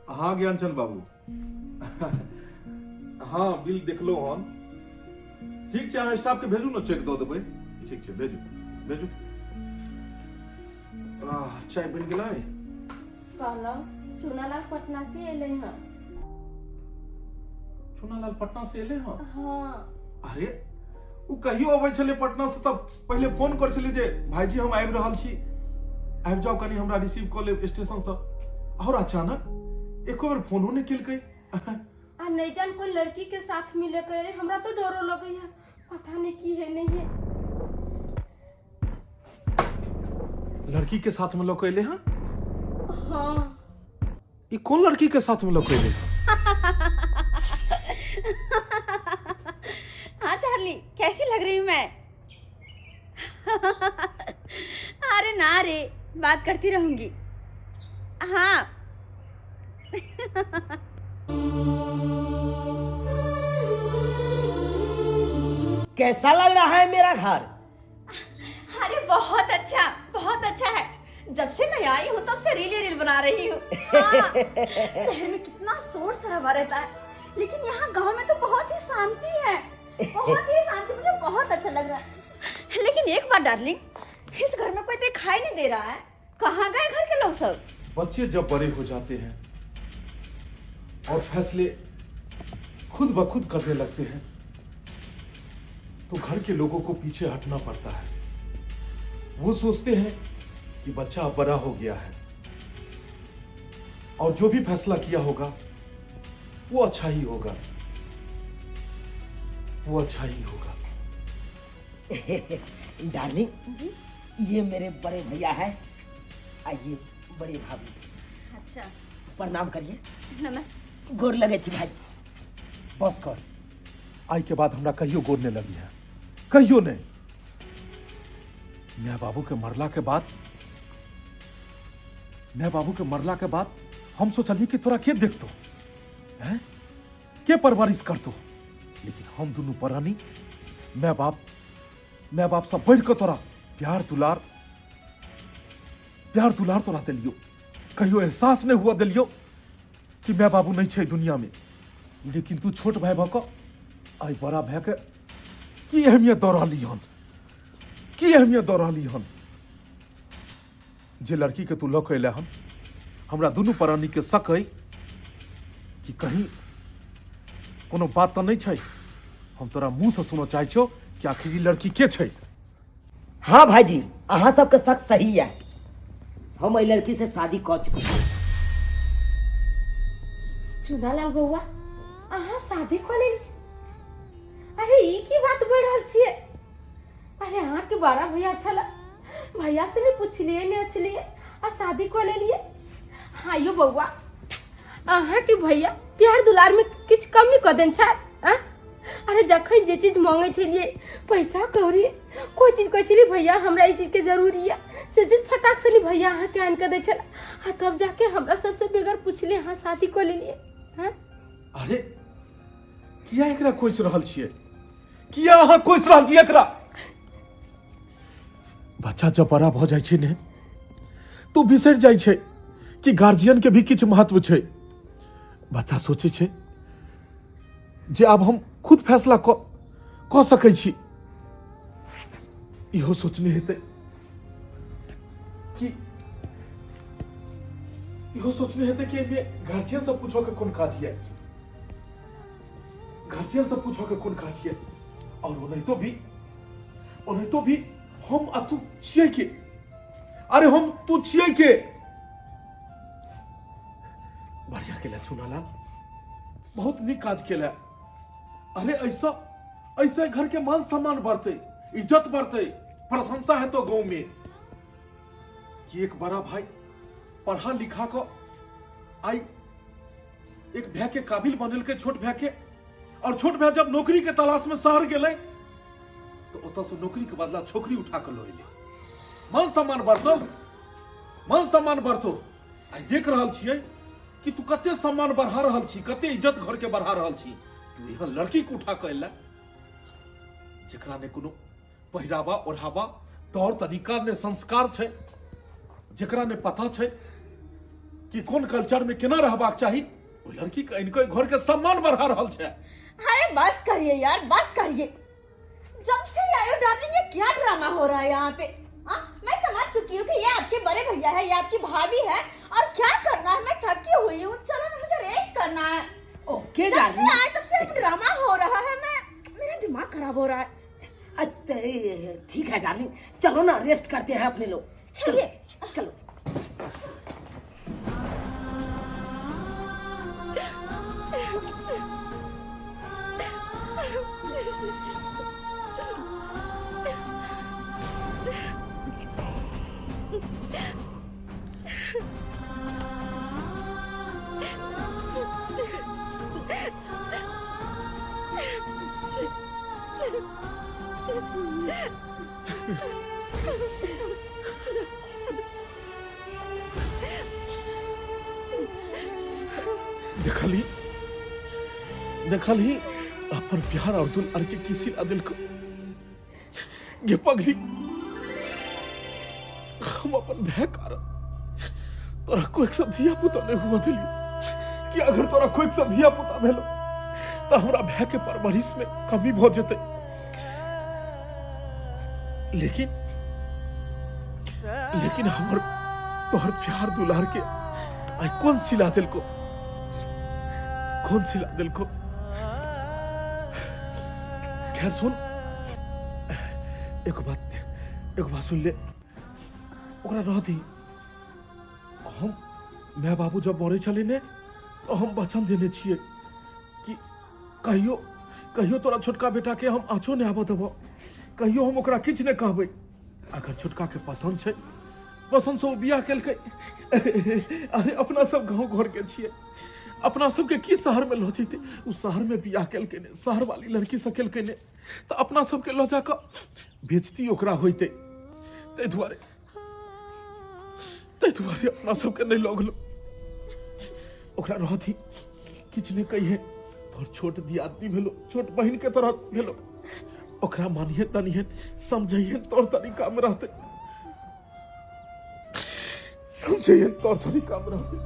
हाँ ज्ञानचंद बाबू हाँ बिल देखलो हम ठीक छै अहाँ स्टाफ के भेजू ना चेक दऽ देबै ठीक छै भेजू भेजू चाय बन गेलै कहलौं चुनालाल पटना से एले हैं। चुनालाल पटना से एले हैं? हाँ। अरे वो कहियो अबै छलै पटना से तब पहले फोन कर छलै जे भाईजी हम आबि रहल छी आबि जाओ कनी हमरा रिसीव कऽ लेब स्टेशन से और अचानक एको बेर फोनो नहीं केलकै आ नहीं जान कोई लड़की के साथ मिले करे हमरा तो डरो लगे है पता नहीं की है नहीं है। लड़की के साथ में लोग अले हैं? हाँ। ये कौन लड़की के साथ में लोग अले हैं? हाँ चार्ली कैसी लग रही हूँ मैं? अरे ना रे बात करती रहूंगी। हाँ कैसा लग रहा है मेरा घर? अरे बहुत अच्छा है। जब से मैं आई हूँ तब से रील बना रही हूँ। हाँ, शहर में कितना शोर शराबा रहता है लेकिन यहाँ गांव में तो बहुत ही शांति है। बहुत ही शांति मुझे बहुत अच्छा लग रहा है। लेकिन एक बात डार्लिंग इस घर में कोई दिखाई नहीं दे रहा है। कहाँ गए घर के लोग सब? बच्चे जब बड़े हो जाते हैं और फैसले खुद ब खुद करने लगते हैं तो घर के लोगों को पीछे हटना पड़ता है। वो सोचते हैं कि बच्चा अब बड़ा हो गया है और जो भी फैसला किया होगा वो अच्छा ही होगा, वो अच्छा ही होगा। डार्लिंग जी ये मेरे बड़े भैया है, आइए बड़े भाभी। अच्छा प्रणाम करिए। नमस्ते। गोर लगे छी भाई। बस कर आई के बाद हमरा कहियो गोरने लगी है, कहियो नहीं। मैं बाबू के मरला के बाद हम सोचलिए कि तोरा के देखतो हैं, के परवरिश करतो, लेकिन हम दोनों परानी मैं बाप सब बढ़ के तोरा प्यार दुलार तोरा दिलियो। कहियो एहसास नहीं हुआ दिलियो कि मैं बाबू नहीं छे दुनिया में। लेकिन तू छोट भाई भक आई बड़ा भाई के की अहमियत दऽ रहली हन। जे लड़की के तू लऽ के अयले हन हमरा दुनू प्राणी के शक है कि कहीं कोनो बात तो नहीं छै। हम तोरा मुंह से सुनो चाहे छो कि आखिर ई लड़की के छै। हाँ भाईजी अहाँ सबके शक सही है। हम एहि लड़की से शादी कर चुके छी। चुनालाल बउआ अहाँ शादी कर लेली? अरे ई की बात बोल रहल छियै? अरे अहाँ के बड़ा भैया छला, भैया से नहीं पूछलिए आ शादी कर लेलिए। हाँ यो बउआ अहाँ के भैया प्यार दुलार में किछ कमी कर देन छा? अरे जखन जे चीज मांगे छलिए पैसा कौड़ी कोई चीज कहै छलिए भैया हमरा ई चीज के जरूरी है से चीज फटाक से नहीं भैया अहाँ के आन के दै छला। तब जाके हमरा सबसे बगैर पूछले अहाँ शादी कर लेलिए। हाँ अरे किया एकरा कोइस रहल छियै? किया अहाँ कोइस रहल छियै एकरा? बच्चा जब बड़ा भ जाइ छै ने तो बिसरि जाइ छै कि गार्जियन के भी किछु महत्व छै। बच्चा सोचे छै जे अब हम खुद फैसला क सकै छी। इहो सोचने हेतै कि एहिमे गार्जियन से पूछो के कोन काज ये, गार्जियन से पूछो के कोन काज ये। और ओनाहितो भी हम आ तू छियै के? अरे हम तू छियै के? बढ़िया केला चुनालाल, बहुत नीक काज केला। अरे ऐसा घर के मान सम्मान बढ़ते, इज्जत बढ़ते, प्रशंसा है तो गांव में कि एक बड़ा भाई पढ़ा लिखा को आई एक भाई के काबिल बनल के छोट भाई के, और छोट भाई जब नौकरी के तलाश में शहर गेले तो ओतऽ से नौकरी के बदला छोकरी उठा कर लो। मान सम्मान बढ़तो। आई देख रहल छियै कि तू कते सम्मान बढ़ा रहल छी, कते इज्जत घर के बढ़ा रहल छी। तू यहाँ लड़की को उठा कर अयला जेकरा ने कोनो पहिरावा ओढ़ावा तौर तरीका ने संस्कार छै, जेकरा ने पता छै कि कोन कल्चर में केना रहबाक चाही, ओ लड़की के इनको घर के सम्मान बढ़ा रहल छै। अरे बस करिए यार, बस करिए। जब से आए हो डार्लिंग, ये क्या ड्रामा हो रहा है यहाँ पे? हाँ, मैं समझ चुकी हूँ कि ये आपके बड़े भैया है, ये आपकी भाभी है, और क्या करना है, मैं थकी हुई हूँ। चलो ना, मुझे रेस्ट करना है। ओके जब से डार्लिंग। आए तब से ड्रामा हो रहा है, मेरा दिमाग खराब हो रहा है। ठीक है डार्लिंग, चलो ना रेस्ट करते हैं अपने लोग। चलिए। चलो। देखल ही अपन प्यार और दुलार के किसी दिल को ये पगली, हम अपन भय कारण तोरा कोई सा धिया पुता नहीं हुआ दिली कि अगर तोरा कोई सा धिया पुता भेलो तो हमरा भय के परवरिश में कमी हो जते। लेकिन हमर तोहर प्यार दुलार के आई कौन सिला दिल को, खैर सुन, एक बात सुन ले, ओकरा रह दी। हम मैं बाबू जब मरे चले ने तो हम वचन देने छिए कि कहियो तोरा छोटका बेटा के हम आँचो नहीं आबऽ देबो, कहियो हम ओकरा किछ नहीं कहबै। अगर छोटका के पसंद से वो बियाह केलकै। अरे अपना सब गाँव घर के छिए, अपना सबके की शहर में लौटी थे, उस शहर में बियाह केलकै ने, शहर वाली लड़की से केलकै ने, तो अपना सबके लऽ जाकऽ बेजती ओकरा होइते। तै दुआरे अपना सबके नहीं लऽ गेलो। ओकरा रहती किछ नहीं कहिए, तोहर छोट दियादनी भेलो, छोट बहिन के तरह भेलो, ओकरा मानिए तनिए समझिए तोर तरीका में रहते, समझिए तोर तरीका में रहते।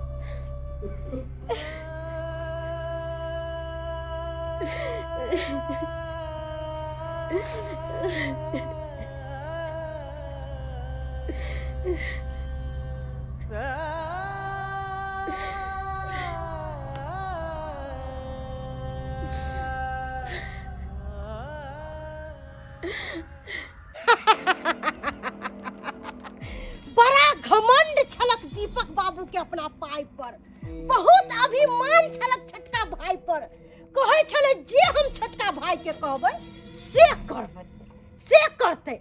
बड़ा घमंड छलक दीपक बाबू के अपना पाई पर, बहुत अभिमान छलक छोटका भाई पर। कहे छले जे हम छोटका भाई के कहबै से करबै, से करते।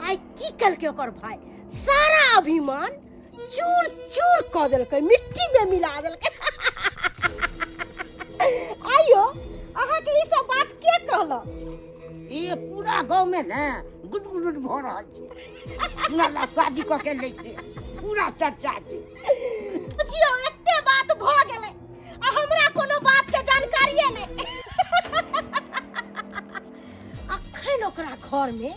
आई की कलके ओकर भाई सारा अभिमान चूर चूर क देलकै, मिट्टी में मिला देलकै। आइयो अहाँ के ई सब बात के कहला? ये पूरा गांव में ना गुदगुद भ रहल छै। नाला शादी क के लै छै, पूरा चर्चा छै। बुझियो एते बात भ गेलै आ हमरा कोनो बात के जानकारिये नै। अखन ओकरा घर में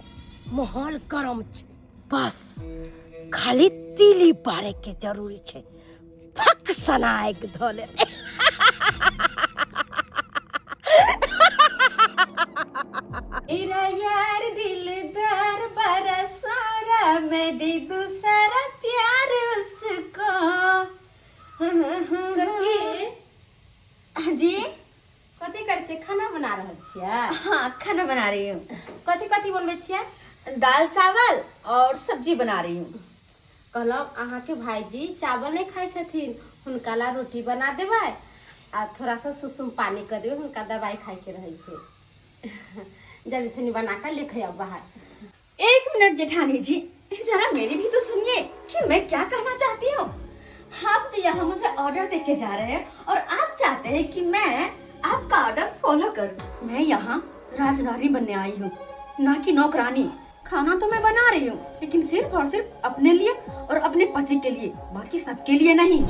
माहौल गरम छै, बस खाली तीली पारे के जरूरी छै। फक सनाएक धोले। मेरा यार दिलदार बरसारा, मैं दे दूसरा प्यार उसको। जी कथी कर छे? खाना बना रहल छियै? हाँ, खाना बना रही हूँ। कथी कथी बनबै छियै? दाल चावल और सब्जी बना रही हूँ। कहलौं अहाँ के भाईजी चावल नहीं खाए छथिन, हुनका ला रोटी बना देबै आ थोड़ा सा सुसुम पानी कर देबै, हुनका दवाई खाए के रहै छै। जल्दी से बना कर लेके आओ बाहर। एक मिनट जेठानी जी, जरा मेरी भी तो सुनिए कि मैं क्या कहना चाहती हूँ। आप जो यहाँ मुझे ऑर्डर दे के जा रहे हैं और आप चाहते हैं कि मैं आपका ऑर्डर फॉलो करूँ। मैं यहाँ राजरानी बनने आई हूँ, ना कि नौकरानी। खाना तो मैं बना रही हूँ, लेकिन सिर्फ और सिर्फ अपने लिए और अपने पति के लिए, बाकी सबके लिए नहीं।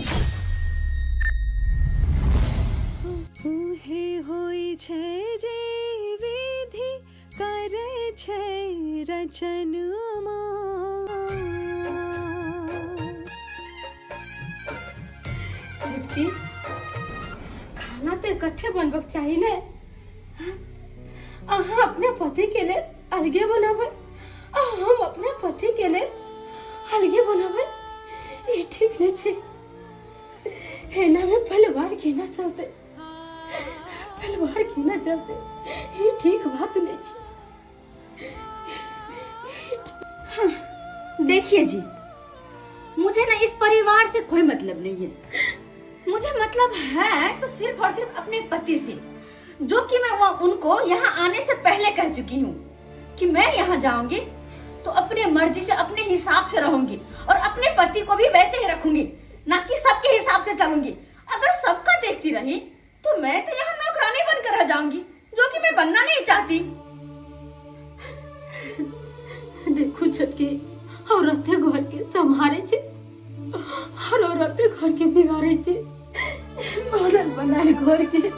होई छै जे विधि करे छै रचनमा, छोटकी खाना तो इकट्ठे बनबक चाहिए ने। अहाँ अपने पति के लिए अलगे बनाबे और हम अपने पति के लिए अलगे बनाबे, ये ठीक नहीं छे। हेना में परिवार केना चलते, परिवार केना चलते, ये ठीक बात नहीं छे। देखिए जी, मुझे ना इस परिवार से कोई मतलब नहीं है। मुझे मतलब है तो सिर्फ और सिर्फ अपने पति से, जो कि मैं वो उनको यहाँ आने से पहले कह चुकी हूँ कि मैं यहाँ जाऊंगी तो अपने मर्जी से अपने हिसाब से रहूंगी और अपने पति को भी वैसे ही रखूंगी, ना कि सबके हिसाब से चलूंगी। अगर सबका देखती रही तो मैं तो यहाँ नौकरानी बनकर रह जाऊंगी, जो कि मैं बनना नहीं चाहती। देखो छोटकी, औरतें घर के संभारे छे और औरतें घर के बिगाड़े छे। बनल बनाए घर के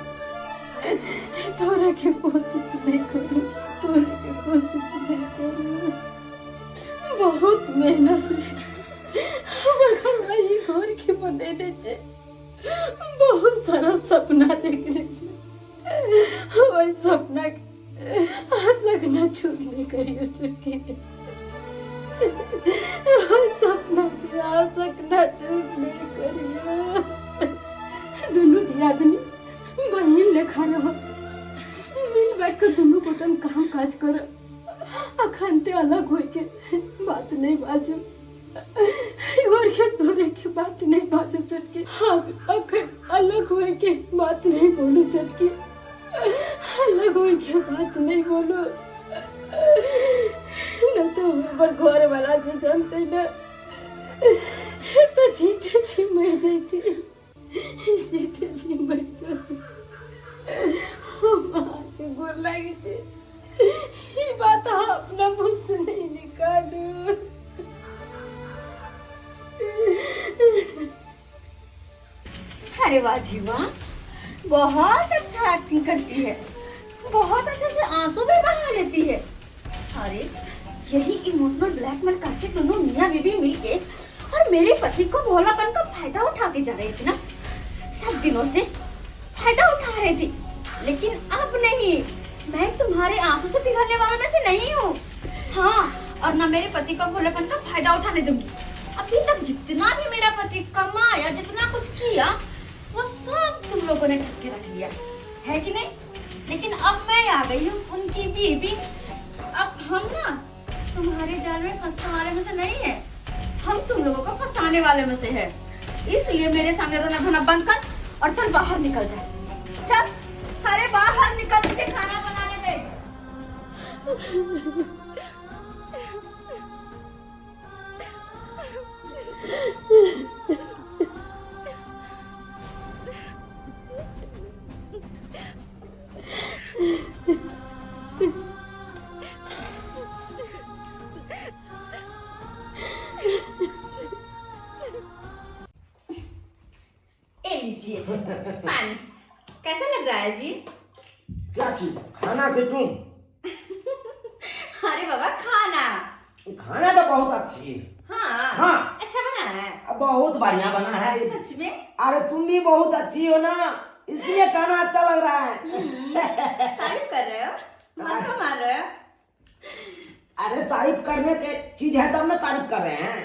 तोरा के कोशिश नहीं करू, तोरा के कोशिश नहीं करू। बहुत मेहनत से हमर घरवाली घर के बनेने छे, बहुत सारा सपना देखने छे। वही सपना के आज तक ना चूर नहीं करियो छोटकी। सपना के आज तक ना चूर नहीं करियो। दोनों दियादनी बहन लेखा रहो, मिल बैठ कर दोनों को तुम काम काज करो। अखनते अलग हो के बात नहीं बाजू, घर के तोरे के बात नहीं बाजू छोटकी। हाँ अखन अलग हो के बात नहीं बोलो छोटकी, अलग हो के बात नहीं बोलो, न तो ऊपर घर वाला जो जानते न तो जीते जी मर जाती, जीते जी मर जाती। गोर लगी थी, ये बात अपना मुंह से नहीं निकालू। अरे वाह जी वाह, बहुत अच्छा एक्टिंग करती है, बहुत अच्छे से आंसू भी बहा लेती है। अरे यही इमोशनल ब्लैकमेल करके दोनों मियाँ बीवी मिलके और मेरे पति को भोलापन का फायदा उठाती जा रही थी ना, सब दिनों से फायदा उठा रही थी। लेकिन अब नहीं, मैं तुम्हारे आंसू से पिघलने वालों में से नहीं हूँ। हाँ, और ना मेरे पति को भोलापन का फायदा उठाने दूंगी। अभी तक जितना भी मेरा पति कमाया, जितना कुछ किया, वो सब तुम लोगों ने ढक के रख लिया है कि नहीं। लेकिन अब मैं आ गई हूँ उनकी बीवी। अब हम ना तुम्हारे जाल में फंसने वाले में से नहीं है, हम तुम लोगों को फंसाने वाले में से है। इसलिए मेरे सामने रोना धोना बंद कर और चल बाहर निकल जा। चल सारे बाहर निकल, मुझे खाना बनाने दे। ए लीजिए पानी, कैसा लग रहा है जी? क्या चीज? खाना के तुम? अरे बाबा खाना, खाना तो बहुत अच्छी है। हाँ हाँ। अच्छा बना है, बहुत बढ़िया बना है। सच में। अरे तुम भी बहुत अच्छी हो ना, इसलिए खाना अच्छा लग रहा है। तारीफ कर रहे हो, मस्का मार रहे हो। अरे तारीफ करने पे चीज है तब ना तारीफ कर रहे हैं,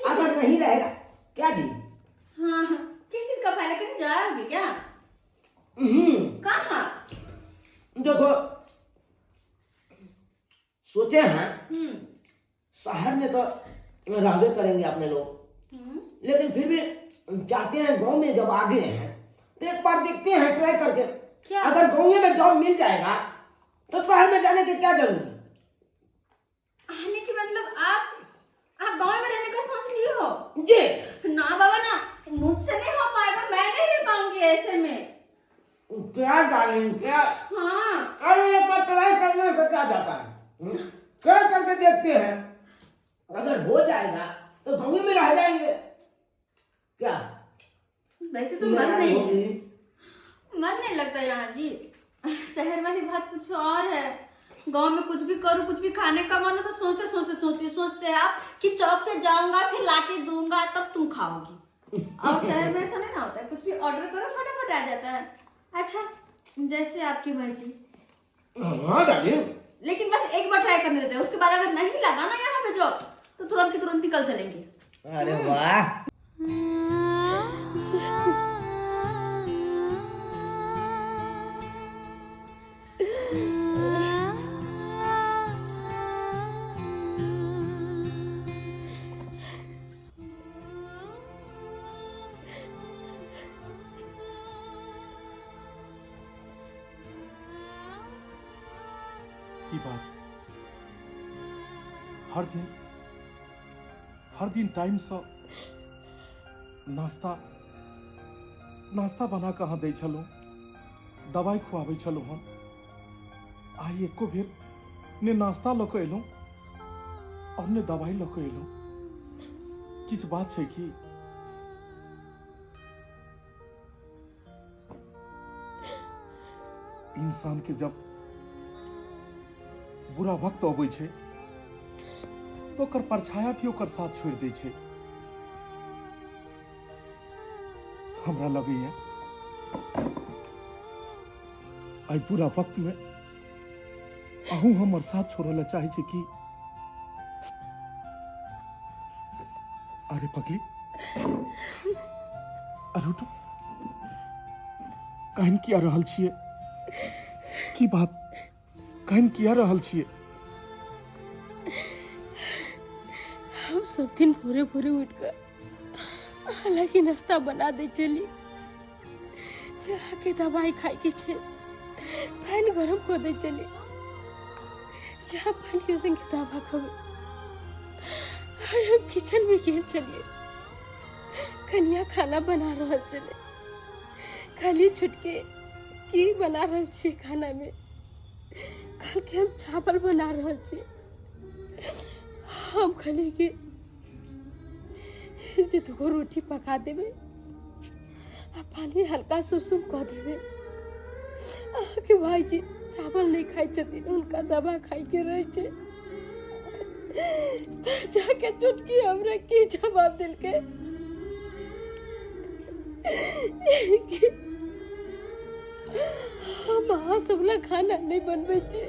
अगर नहीं रहेगा क्या जी? हाँ, किस चीज का फायदा, कहीं जाओगे क्या? कहाँ? देखो सोचे हैं शहर में तो रहबे करेंगे अपने लोग, लेकिन फिर भी चाहते हैं गांव में जब आ गए हैं तो एक बार देखते हैं ट्राई करके। क्या? अगर गांव में जॉब मिल जाएगा तो शहर में जाने की क्या जरूरत है? आने की मतलब आप गांव में रहने का सोच लिए हो? जी ना बाबा ना, मुझसे नहीं हो पाएगा, मैं नहीं रह पाऊंगी ऐसे में। क्या डालेंगे क्या? हाँ, अरे एक बार ट्राई करने से क्या जाता है, ट्राई करके देखते हैं, अगर हो जाएगा तो गांव में रह जाएंगे। क्या वैसे तो मन नहीं लगता यहाँ जी। शहर वाली बात कुछ और है, गांव में कुछ भी करूँ, कुछ भी खाने का मन हो तो सोचते आप कि चौक पे जाऊंगा फिर लाके दूंगा तब तुम खाओगी। और शहर में ऐसा नहीं ना होता है, कुछ भी ऑर्डर करो फटाफट आ जाता है। अच्छा जैसे आपकी मर्जी, हाँ डार्लिंग। लेकिन बस एक बार ट्राई करने देते हैं, उसके बाद अगर नहीं लगा ना यहाँ पे जॉब तो तुरंत के तुरंत निकल चलेंगे। अरे वाह। की बात हर दिन टाइम से नाश्ता बना कहाँ दै छलहुँ, दवाई खुआबै छलहुँ हम। आइ एको बेर ने नाश्ता लऽ कऽ एलहुँ और ने दवाई लऽ कऽ एलहुँ। किछु बात छै कि इंसान के जब बुरा वक्त अबै छै तो ओकर परछाया भी ओकर साथ छोड़ दै छै। हमरा लगैया आई बुरा वक्त में अहूँ हमर साथ छोड़े ला चाहे छै कि? अरे पगली, अरे उठो, कहन किया रहल छियै? की बात कहन किया रहल छियै? हम सब दिन भोरे भोरे उठकर हालांकि नाश्ता बना दे चली, जाके दवाई खाई के छे, पानी गरम को दे चली, जहाँ पानी के संगे दवा खावे। हम किचन में गिर चलिए, कन्या खाना बना रहा चले, खाली छुटके की बना रहा छे खाना में। कल के हम चावल बना रहा छे, हम खाली के दुगो रोटी पका देवे आ पानी हल्का सुसुम कह देवे। आके भाई जी चावल नहीं खाई छथिन, उनका दवा खाई के रहे छे। जाके चुटकी हमरा की जवाब दिल के हम अहाँ सब ला खाना नहीं बनबे छे,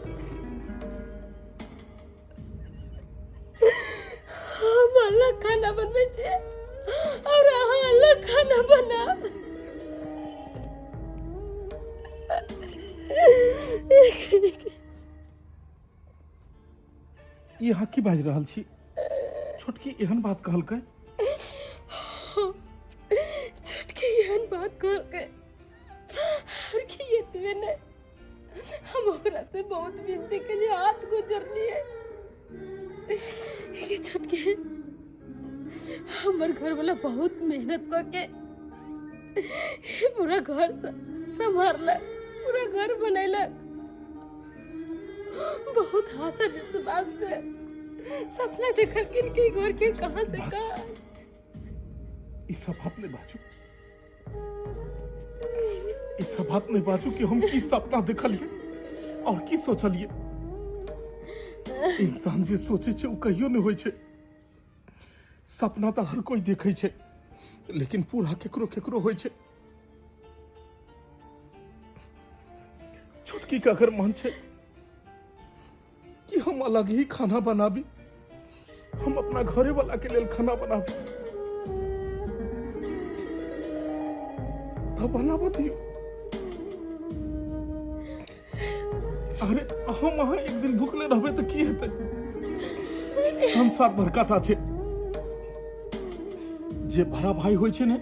हम अलग खाना बनबे छे और अहाँ अलग खाना बना। यहाँ की बाज रहल छी? छोटकी एहन बात कहलकै? छोटकी एहन बात कहलकै और की एतबे ने, हम ओकरा से बहुत विनती के लिए हाथ गुजरलिए कि छोटकी हमर घर वाला बहुत मेहनत करके पूरा घर संभालक, पूरा घर बनैलक, बहुत आशा विश्वास से सपना देखल कि इनके घर के कहां से कहां। इस बात नहीं बाजू, इस बात नहीं बाजू कि हम की सपना देखलिए और की सोचलिए। इंसान जे सोचे छे उ कहियो नहीं होय छे। सपना तो हर कोई देखे छे, लेकिन पूरा केकरो केकरो होय छे। छोटकी का अगर मन छे कि हम अलग ही खाना बनाबी, हम अपना घरे वाला के लिए खाना बनाबी, तब बनाबो दियो। अरे हम अहाँ एक दिन भूखले रहबे तो की हेतै? संसार बड़काटा छे, जे बड़ा भाई होय छे ने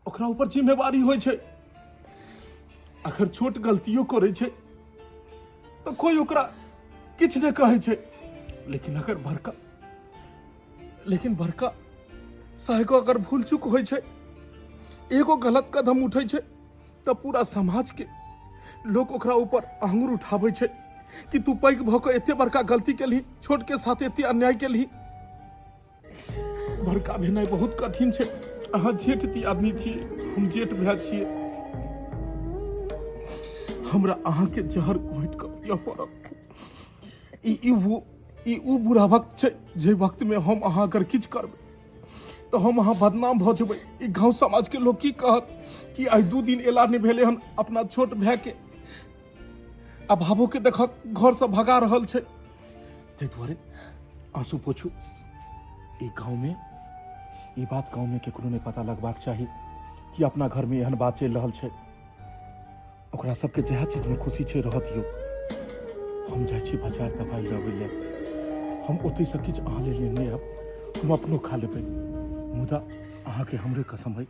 ओकरा ऊपर जिम्मेवारी होय छे। अगर छोट गलतियों करे छे तो कोई ओकरा किछ ने कहे छे, लेकिन अगर बड़का साहेको अगर भूल चूक होय छे, एगो गलत कदम उठे छे तो पूरा समाज के लोग ओकरा ऊपर आंगुर उठावे छे कि तू पैघ भ के एते बड़का गलती केलही, छोट के साथ एते अन्याय केलही। बड़का भेनाइ बहुत कठिन छे। अहाँ जेठ ती आदमी छियै, हम जेठ भाई छियै। हमरा अहाँ के जहर घोंट के पिय पड़त। ई वो बुरा वक्त छे जे वक्त में हम अहाँ अगर किछ करबे तो हम अहाँ बदनाम भ जेबै। ई गांव समाज के लोग की कहत कि आइ 2 दिन एला नहीं भेले हन अपना छोट भाई के, आ भावो के देख घर से भगा रहल छै। ते दुआरे आंसू पोछू। ई गांव में ई बात गांव में केकरो नहीं पता लगबाक चाही कि अपना घर में एहन बात चल रहल छै। ओकरा सबके जहाँ चीज में खुशी छै रह दियौ। हम जाइ छी बाजार दवाई लाबै ले, हम ओतै से किछु अहाँ लेल लेने आब, हम अपनो खा लेबै। मुदा अहाँ के हमरे कसम है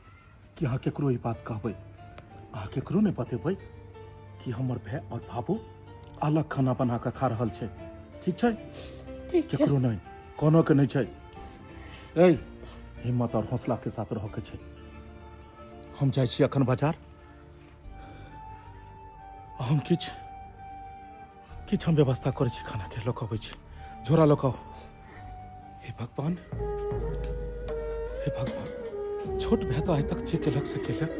कि अहाँ केकरो ई बात कहबै, अहाँ केकरो नहीं बतेबै कि हमर भाई और भाभो अलग खाना बना के खा रहल छै। ठीक छै? ठीक है। केकरो नहीं, कोनो के नहीं छै। ए हिम्मत और हौसला के साथ रह के छै। हम जाइ छी अखन बाजार, हम किछ हम व्यवस्था करै छी खाना के, लऽ कऽ अबै छी। झोरा लऽ कऽ। हे भगवान, हे भगवान, छोट भाई तो आइ तक जे केलक से केलक।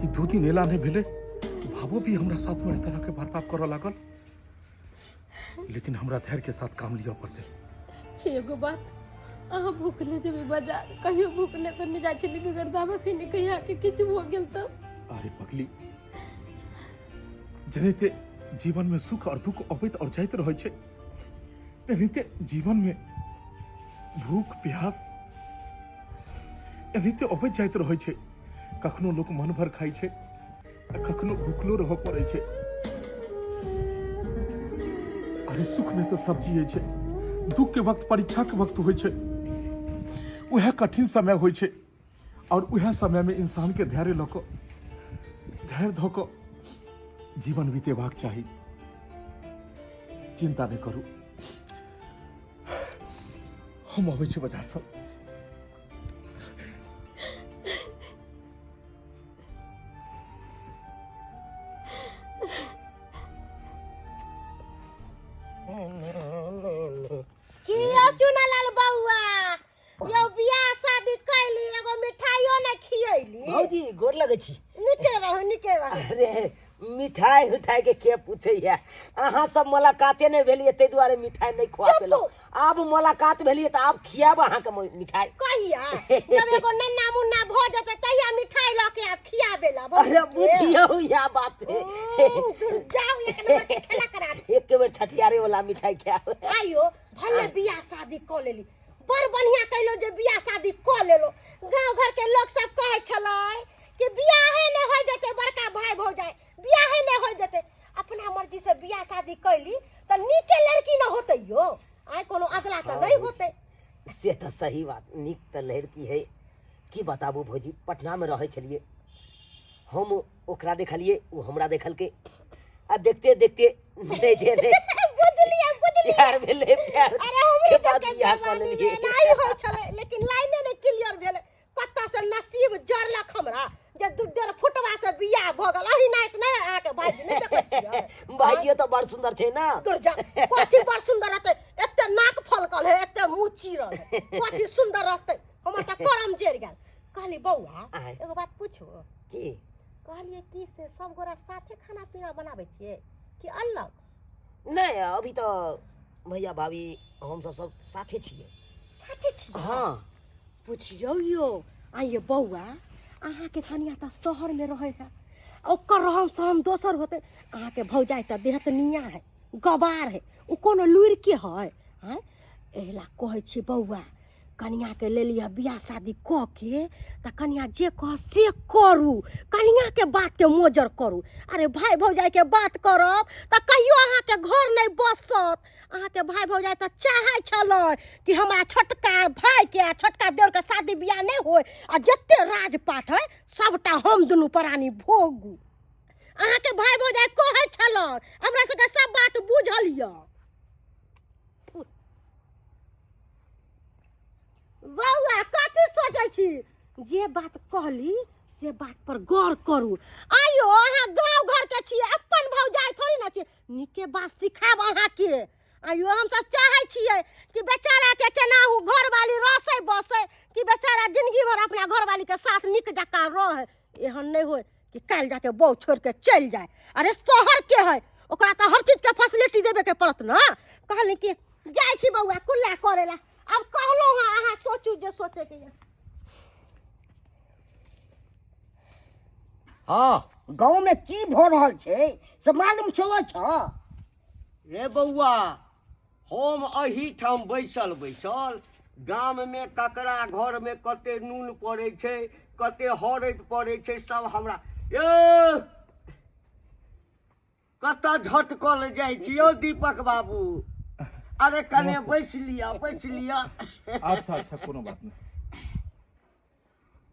ई 2 दिन एला नहीं भेले, भावो भी हमरा साथ में एहि तरह के बर्ताव करऽ लागल। लेकिन हमरा धैर्य के साथ काम लिया पड़तै। एगो बात, अहाँ भूखले जेबै बाजार, कहियो भूखले तो नहीं जाइ छली बगैर दावा खैनी, कहिया के किछु हो गेल तब। अरे पगली, जेनाहिते जीवन में सुख और दुख अबैत और जाइत रहै छै, तेनाहिते जीवन में भूख प्यास एनाहिते अबैत जाइत रहै छै। कखनो लोग मन भर खाइ छै, कखनो भूखलो रह पड़ै छै। अरे सुख में तो सब्जी है छै, दुख के वक्त परीक्षा के वक्त होइ छै। वह कठिन समय होइ छै, और वह समय में इंसान के धैर्य लऽ कऽ, धैर्य धऽ कऽ जीवन बीतेबाक चाही। चिंता नहीं करू, हम अबै छी बाजार से। कियो चुनलाल बउआ, यो बियाह शादी कैली, एगो मिठाइयो ने खियैली। भौजी गोर लगै छी। निके रहो, निके रहो। अरे मिठाई उठाई के पूछे है? अहाँ सब मुलाकाते नहीं भेलिए, ते दुआरे मिठाई नहीं खुआ पेलो। आब मुलाकात भेलिए तो आब खियाब अहाँ के मिठाई। कहिया जब एगो नन्ना मुन्ना भ जते तहिया मिठाई ल के खियाबेला। अरे बुझियो या बात है। जाओ एक नंबर के खेला करा दे। एक बेर छठियारे वाला मिठाई खाओ। आइयो भले बियाह शादी क लेली, बड़ बढ़िया कैलो जे बियाह शादी क लेलो। गांव घर के लोग सब कहे छलै कि बियाहे ने हो जते बड़का भाई भौजाई, बियाहे ने हो जते। अपना मर्जी से बियाह शादी कैली त नीके लड़की न होते यो, आइ कोनो अगला त नहीं होते। से तो सही बात, निक तो लड़की है। की बताबू भौजी, पटना में रहे छलिए, हम ओकरा देखलिए, वो हमरा देखल के, आ देखते देखते नहीं जे रे बुझलिए प्यार भेले, प्यार अरे हमरे के बाद सबके बियाह कर जवानी लेलिए। में नहीं हो छले, लेकिन लाइने ने क्लियर भेले। कत्ता से नसीब जरलक हमरा जे 2.5 फुटवा से बियाह भ गेल। अही नाइत ने आके भाईजी ने देखै छियै। भाईजी तो बड़ सुंदर छे ना। तोर जा कथी बड़ सुंदर रहते, एते नाक फलकल है, एते मुंह चीरल है, कथी सुंदर रहते। हमर त करम जर गेल। कहली बउआ आय। एगो बात पूछो। की कहलिए की से सब गोरा साथे खाना पीना बनाबै छियै कि अलग? नहीं, अभी तो भैया भाभी हम सब साथे छिए। साथे छियै? हाँ। पूछियो यो, आ ये बउआ अहाँ के कनिया त शहर में रहे है, ओकर रहन सहन दोसर होते। अहाँ के भौजाई त बेहतनिया है, गवार है, उ कोनो लुर के है। हैं एला कहै छी बउआ, कनिया के ले लिया बियाह शादी क के त कनिया जे कह से करू, कनिया के बात के मोजर करू। अरे भाई भौजाई के बात करब त कहियो अहाँ के घर नहीं बसत। अहाँ के भाई भौजाई त चाहे छलै कि हमरा छोटका भाई के आ छोटका देवर के शादी बियाह नहीं होय, आ जत्ते राजपाट है सबटा हम दुनू प्राणी भोगू। अहाँ के भाई भौजाई कहै छलै, हमरा सबके सब बात बुझल य। बउआ कथी सोचै छी? जे बात कहली से बात पर गौर करू। आइयो अहाँ गांव घर के छी, अपन भौजाई थोड़ी ना छी। नीके बात सिखाब अहाँ के। आइयो हम सब चाहे छियै कि बेचारा के केनाहू घरवाली रसे बसे, कि बेचारा जिंदगी भर अपना घरवाली के साथ निक जका रहे। एहन नहीं होय कि काल जाके बहू छोड़ के चल जाए। अरे शहर के है, ओकरा तो हर चीज के फैसिलिटी देवे के पड़त ना। कहली कि जाय छी बउआ कुल्ला करेला, अब कहलहुँ हँ अहाँ सोचू जे सोचैके यऽ। हाँ, गाँव में की भऽ रहल छै से मालूम चलै छ? रे बौआ, हम एही ठाम बैसल बैसल गाम में ककरा घर में कते नून पड़ै छै, कते हरैद पड़ै छै, सब हमरा ए कतऽ झटकल जाइ छी यौ दीपक बाबू? अरे कने बैस लिया, बैस लिया। अच्छा अच्छा, कोनो बात नहीं।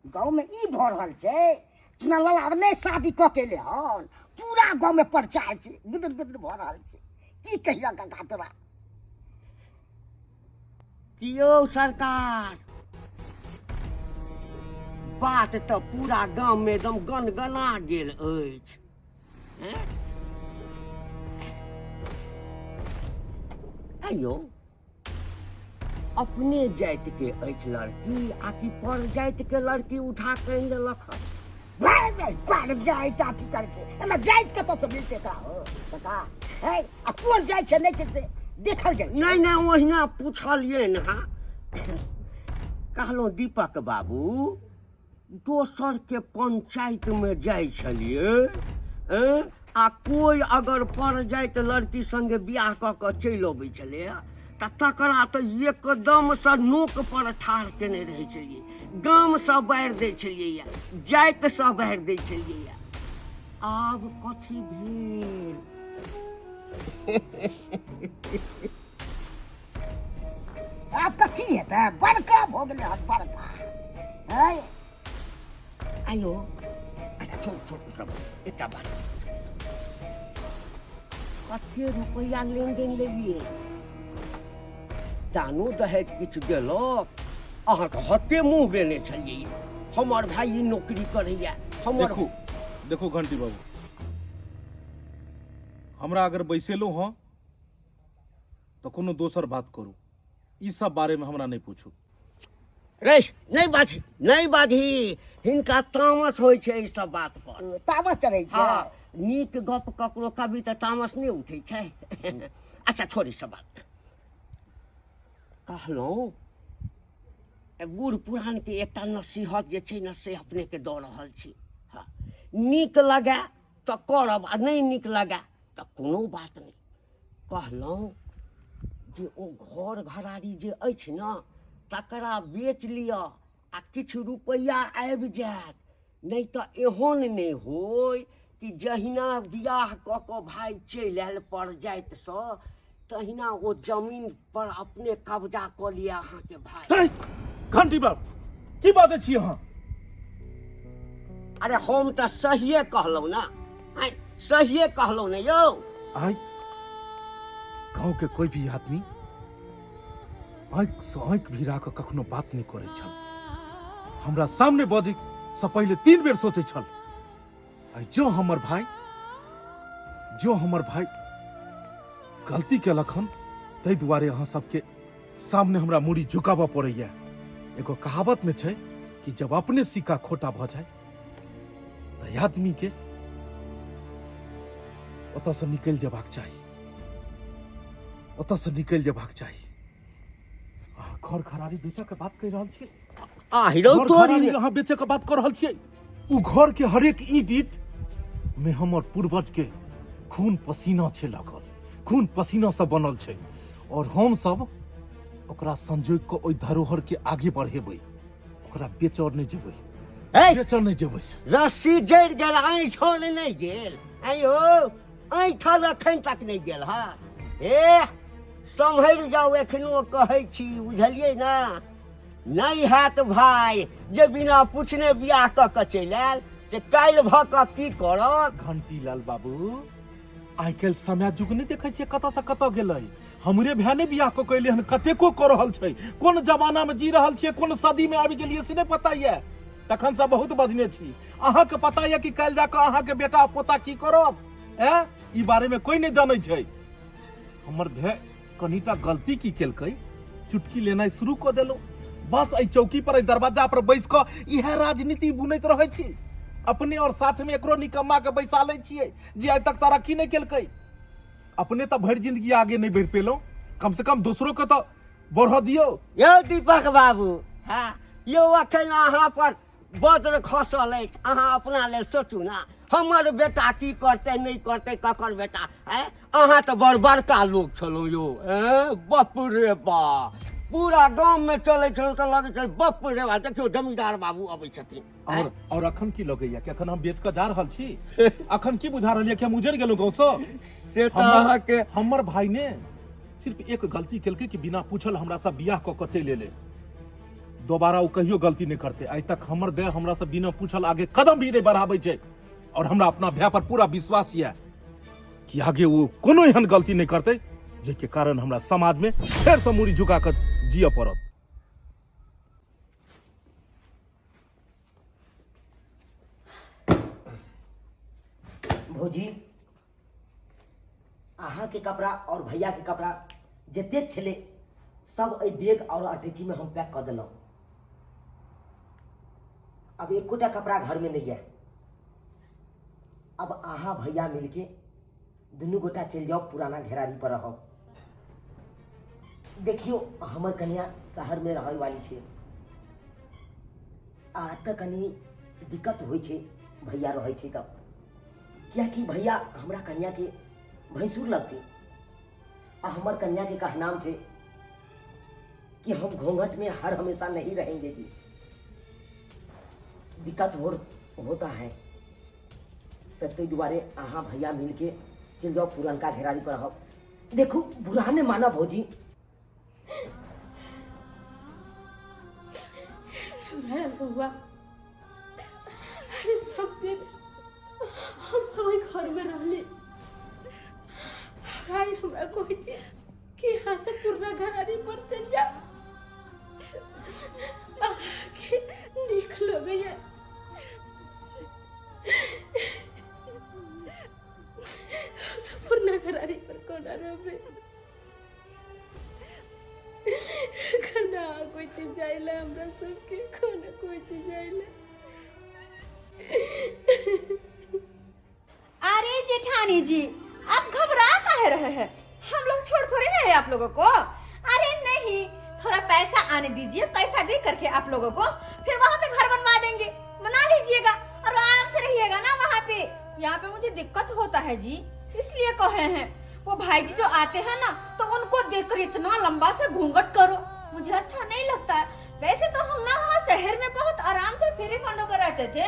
गाँव में ई भऽ रहल छै, चुनालाल आब नहि शादी कऽ के एलै हन, पूरा गाँव में प्रचार छै, गुदर गुदर भऽ रहल छै। की कहिया काका तोरा? कियो सरकार, बात तऽ पूरा गाम में एकदम गनगना गेल अछि। आइयो, अपने जाति के अछि लड़की आ कि पर जाति के लड़की उठा के आनि लेलक हन? पर जाति आ की करे छै? एना जाति कतऽ से मिलते का हो काका? है आ कोन जाइ छै नहि छै से देखल जाइ छै। नहीं नहीं, ओहिना पूछलिए ना। कहलहुँ दीपक बाबू, दोसर के पंचायत में जाइ छलिए आ कोई अगर पर जाइत लड़की संगे बियाह कऽ कऽ चलि अबै छलै तऽ तकरा तऽ एकदम से नोक पर ठाढ़ केने रहै छलियै, गाम से बाहर दै छलियै, जाइत से बाहर दै छलियै। आब कथी भेल? आब कथी हेतै? बड़का भऽ गेलै हन, बड़का। आइयो, अच्छा छोड़ छोड़ सब, एकटा बात, कते रुपया लेन देन लेलिए? दानो दहेज किछु देलक? अहाँके हते मुँह बेने छलियै, हमर भाई ई नौकरी करैया, हमर। देखो देखो घंटी बाबू, हमरा अगर बैसेलो हँ तो कोनो दोसर बात करू, ई सब बारे में हमरा नहीं पूछू। रे नहीं बाजी, हिनका तामस होइ छै ई सब बात पर। तामस चढ़ै छै? हाँ, नीक गप ककरो कभी तऽ तामस नहीं उठै छै। अच्छा छोड़ी सब बात। कहलहुँ बूढ़ पुरान के एकटा नसीहत जे छै न से अपने के दऽ रहल छी। हाँ, नीक लगे तऽ करब आ नहीं नीक लगे तऽ कोनो बात नहीं। कहलहुँ जे ओ घर घरारी जे अछि न तकरा बेच लिअ आ किछु रुपैया आबि जायत, नहीं तऽ एहन नहीं होय कि जहिना बियाह कऽ कऽ भाई चलि आयल पर जाइत सँ तहिना ओ जमीन पर अपने कब्जा कऽ लिया अहाँके भाई। घंटी बाबू, की बात छी अहाँ? अरे हम तऽ सहिए कहलहुँ ना, सहिए कहलहुँ ने यौ। आइ गांव के कोई भी आदमी आँख से आँख भिरा कऽ कखनो बात नहीं करे छल। हमरा सामने बजे से पहले 3 बेर सोचे छल। जो हमर भाई गलती केलक हन तै दुआरे अहाँ सबके सामने हमरा मुड़ी झुकाबऽ पड़ैया। एगो कहावत में छै कि जब अपने सिक्का खोटा भ जाए तो आदमी के ओतऽ से निकल जेबाक चाही, ओतऽ से निकल जेबाक चाही। घर खरारी बेचे के बात कह रहल छियै? आहिरो घर खरारी अहाँ बेचे के बात कर रहल छियै? उ घर के हरेक ईंट ईंट में हमर पूर्वज के खून पसीना छै लागल, खून पसीना से बनल छै, और हम सब ओकरा संजोग के ओइ धरोहर के आगे बढ़ेबै, ओकरा बेचर नहीं जेबै, बेचर नहीं जेबै। रस्सी जड़ गेल, ऐठल नहीं गेल, आइयो ऐठल अखन तक नहीं गेल। हाँ ए संभर जाओ, एखनो कहै छी, बुझलियै ना? नहीं हैत भाई जे बिना पूछने बियाह कऽ के चलि आयल से काल्हि भऽ कऽ की करत? घंटी लाल बाबू, आइ काल्हि समय जुग नहीं देखै छियै कतऽ से कतऽ गेलै। हमरे भाई बियाह कऽ के एलै हन, कतेको कऽ रहल छै, कोन जमाना में जी रहल छियै, कोन सदी में आबि गेलियै से नहीं पता ये। तखन से बहुत बजने छी, अहाँके पता ये कि काल्हि जाकऽ अहाँके बेटा पोता की करत? ई बारे में कोई नहीं जानै छै। हमर भाई कनिटा गलती की केलकै, चुटकी लेनाइ शुरू कऽ देलौ, बस एहि चौकी पर, दरवाजा पर बैस कऽ इएह राजनीति बुनैत रहै छी। अपने और साथ में एकरो निकम्मा के बैसा लै छियै जे आइ तक तरक्की नहीं केलकै। अपने तो भरि जिंदगी आगे नहीं बढ़ पेलौ, कम से कम दूसरों के तो बढ़ दियो। यौ दीपक बाबू, हाँ यौ अखन अहाँ पर बज्र खसल अछि, अहाँ अपना लेल सोचू ना, हमर बेटा की करतै नहीं करतै, ककर बेटा है, अहाँ तो बड़ बड़का लोग छलहुँ यौ, बाप रे बाप, पूरा गांव में चले छलहुँ तो लगे छल बाप रे बाप, देखियो जमींदार बाबू अबै छथिन। और अखन की लगैया कि अखन हम बेच के जा रहल छी, अखन की बुझा रहल कि हम उजड़ गेलहुँ गाँव से तो अहाँके हमर भाई ने सिर्फ एक गलती केलकै कि बिना पूछल हमरा से बियाह क के चलि एलै, दोबारा वो कहियो गलती नहीं करते। आज तक हमर भाई हमरा से बिना पूछल आगे कदम भी नहीं बढ़ाबै छै, और हमरा अपना भाई पर पूरा विश्वास है कि आगे वो कोनो एहन गलती नहीं करते जेके कारण हमरा समाज में फेर से मुड़ी झुका कर जिय पड़त। भौजी अहाँ के कपड़ा और भैया के कपड़ा जतेक छले सब ए बैग और अटैची में हम पैक कर देलहुँ। अब एकोटा कपड़ा घर में नहीं है। अब अहाँ भैया मिलके दुनू गोटा चल जाओ पुराना घेरारी पर रहो। देखियो हमर कन्या शहर में रहे वाली छे, आज तक कनी दिक्कत होइ छे भैया रहे छे तब, क्या कि भैया हमरा कन्या के भैंसुर लगती, आ हमर कन्या के कहनाम छे कि हम घूंघट में हर हमेशा नहीं रहेंगे जी, दिक्कत होता है। तै दुआरे अहाँ भैया मिलके चल जाओ पुरानका घेरारी पर रहो। देखो बुरा ने माना भौजी, चुराया हुआ, अरे सब दिन हम सब घर में रहली, आई हमरा कोई चीज कि यहाँ से पूरा घरारी पर चल जा, के निक लगैया। पूर्णा घरारी पर कोना रहबे, खाना कोई चीज जाइला हमरा सबके, खाना कोई चीज जाइला। अरे जेठानी जी, आप घबरा काहे रहे हैं? हम लोग छोड़ थोड़ी ना है आप लोगों को। अरे नहीं, थोड़ा पैसा आने दीजिए, पैसा दे करके आप लोगों को फिर वहाँ पे घर बनवा देंगे, बना लीजिएगा और आराम से रहिएगा ना वहाँ पे। यहाँ पे मुझे दिक्कत होता है जी, इसलिए कहे हैं। वो भाई जी जो आते हैं ना, तो उनको देखकर इतना लंबा से घूंघट करो, मुझे अच्छा नहीं लगता है। वैसे तो हम ना वहाँ शहर में बहुत आराम से फेरे फांडो कर रहते थे।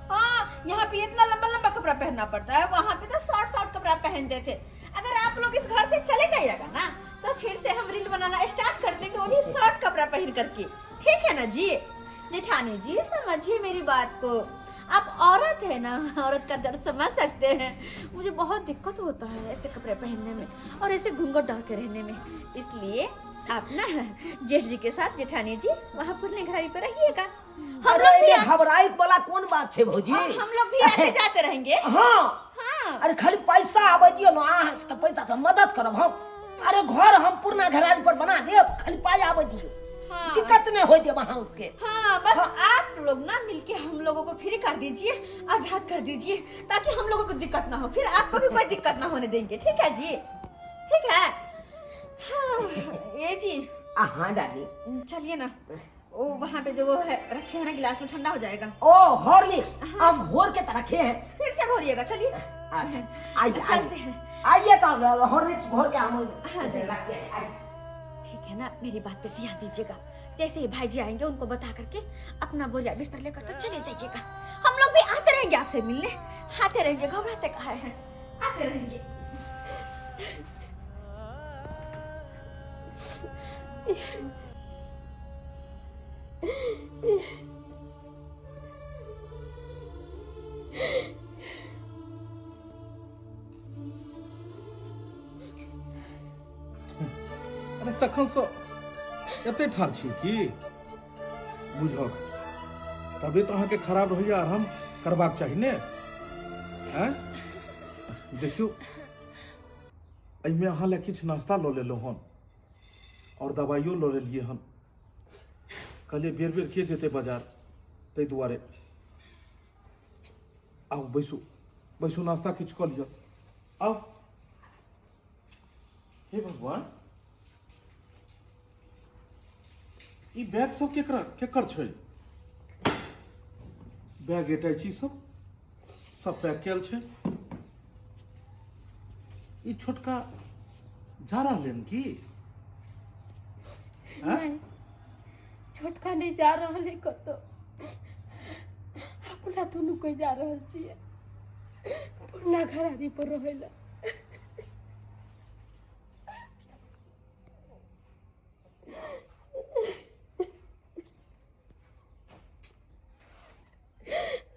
हाँ, यहाँ पे इतना लंबा लंबा कपड़ा पहनना पड़ता है, वहाँ पे तो शॉर्ट शॉर्ट कपड़ा पहनते थे। अगर आप लोग इस घर से चले जाइएगा ना, तो फिर से हम रील बनाना स्टार्ट कर देंगे, वो भी शॉर्ट कपड़ा पहन करके। ठीक है ना जी? जेठानी जी समझिए मेरी बात को, आप औरत है ना, औरत का दर्द समझ सकते हैं। मुझे बहुत दिक्कत होता है ऐसे कपड़े पहनने में और ऐसे घूंघट डाल के रहने में, इसलिए आप ना जेठ जी के साथ जेठानी जी वहाँ पुरने घरारी पर रहिएगा। हम लोग भी घबराई वाला कौन बात छे भौजी, हम लोग भी आते जाते रहेंगे। हाँ हाँ, अरे खाली पैसा आवे दियो ना, अहाँ इसका पैसा से मदद करब हम। अरे घर हम पुरना घरारी पर बना देब, खाली पाई आवे दियो। हाँ, दिक्कत नहीं होती वहाँ के। हाँ, बस आप लोग ना मिलके हम लोगों को फ्री कर दीजिए, आजाद कर दीजिए, ताकि हम लोगों को दिक्कत ना हो, फिर आपको भी कोई दिक्कत ना होने देंगे। ठीक है जी? ठीक है। हाँ, ये जी हाँ डाली, चलिए ना, वो वहाँ पे जो वो है रखे हैं ना गिलास में, ठंडा हो जाएगा। ओ हॉर्लिक्स अब घोर के तरह रखे हैं। फिर से घोरिएगा, चलिए। अच्छा आइए चलते हैं। आइए तो हॉर्लिक्स घोर के हम हाँ जी। लगते हैं। आइए। ठीक है ना, मेरी बात पे ध्यान दीजिएगा। जैसे ही भाई जी आएंगे उनको बता करके अपना बोरिया बिस्तर लेकर तो चले जाइएगा। हम लोग भी आते रहेंगे आपसे मिलने, आते रहेंगे, घबराते कहाँ हैं, आते रहेंगे। अरे तखन से एते ठार छी की बुझक, तबियत अहाँ के खराब रहैया, आराम करबाक चाही ने। हैं देखियो, एहिमे अहाँ ले किछु नाश्ता लऽ लेलहुँ हन और दवाइयो लऽ लेलियै हन। कहलिए बेर बेर के जेतै बाजार, ताहि दुआरे आओ बैसू बैसू, नाश्ता किछु कऽ लिअ। आओ। हे भगवान, ई बैग सब केकर छै? बैग अटैची सब पैक कैल छै। ई छोटका जा रहलन की? नहीं छोटका नहीं जा रहा है कतो, अपना दुनू कोई जा रहल छिए पुरना घरारी पर रहेला।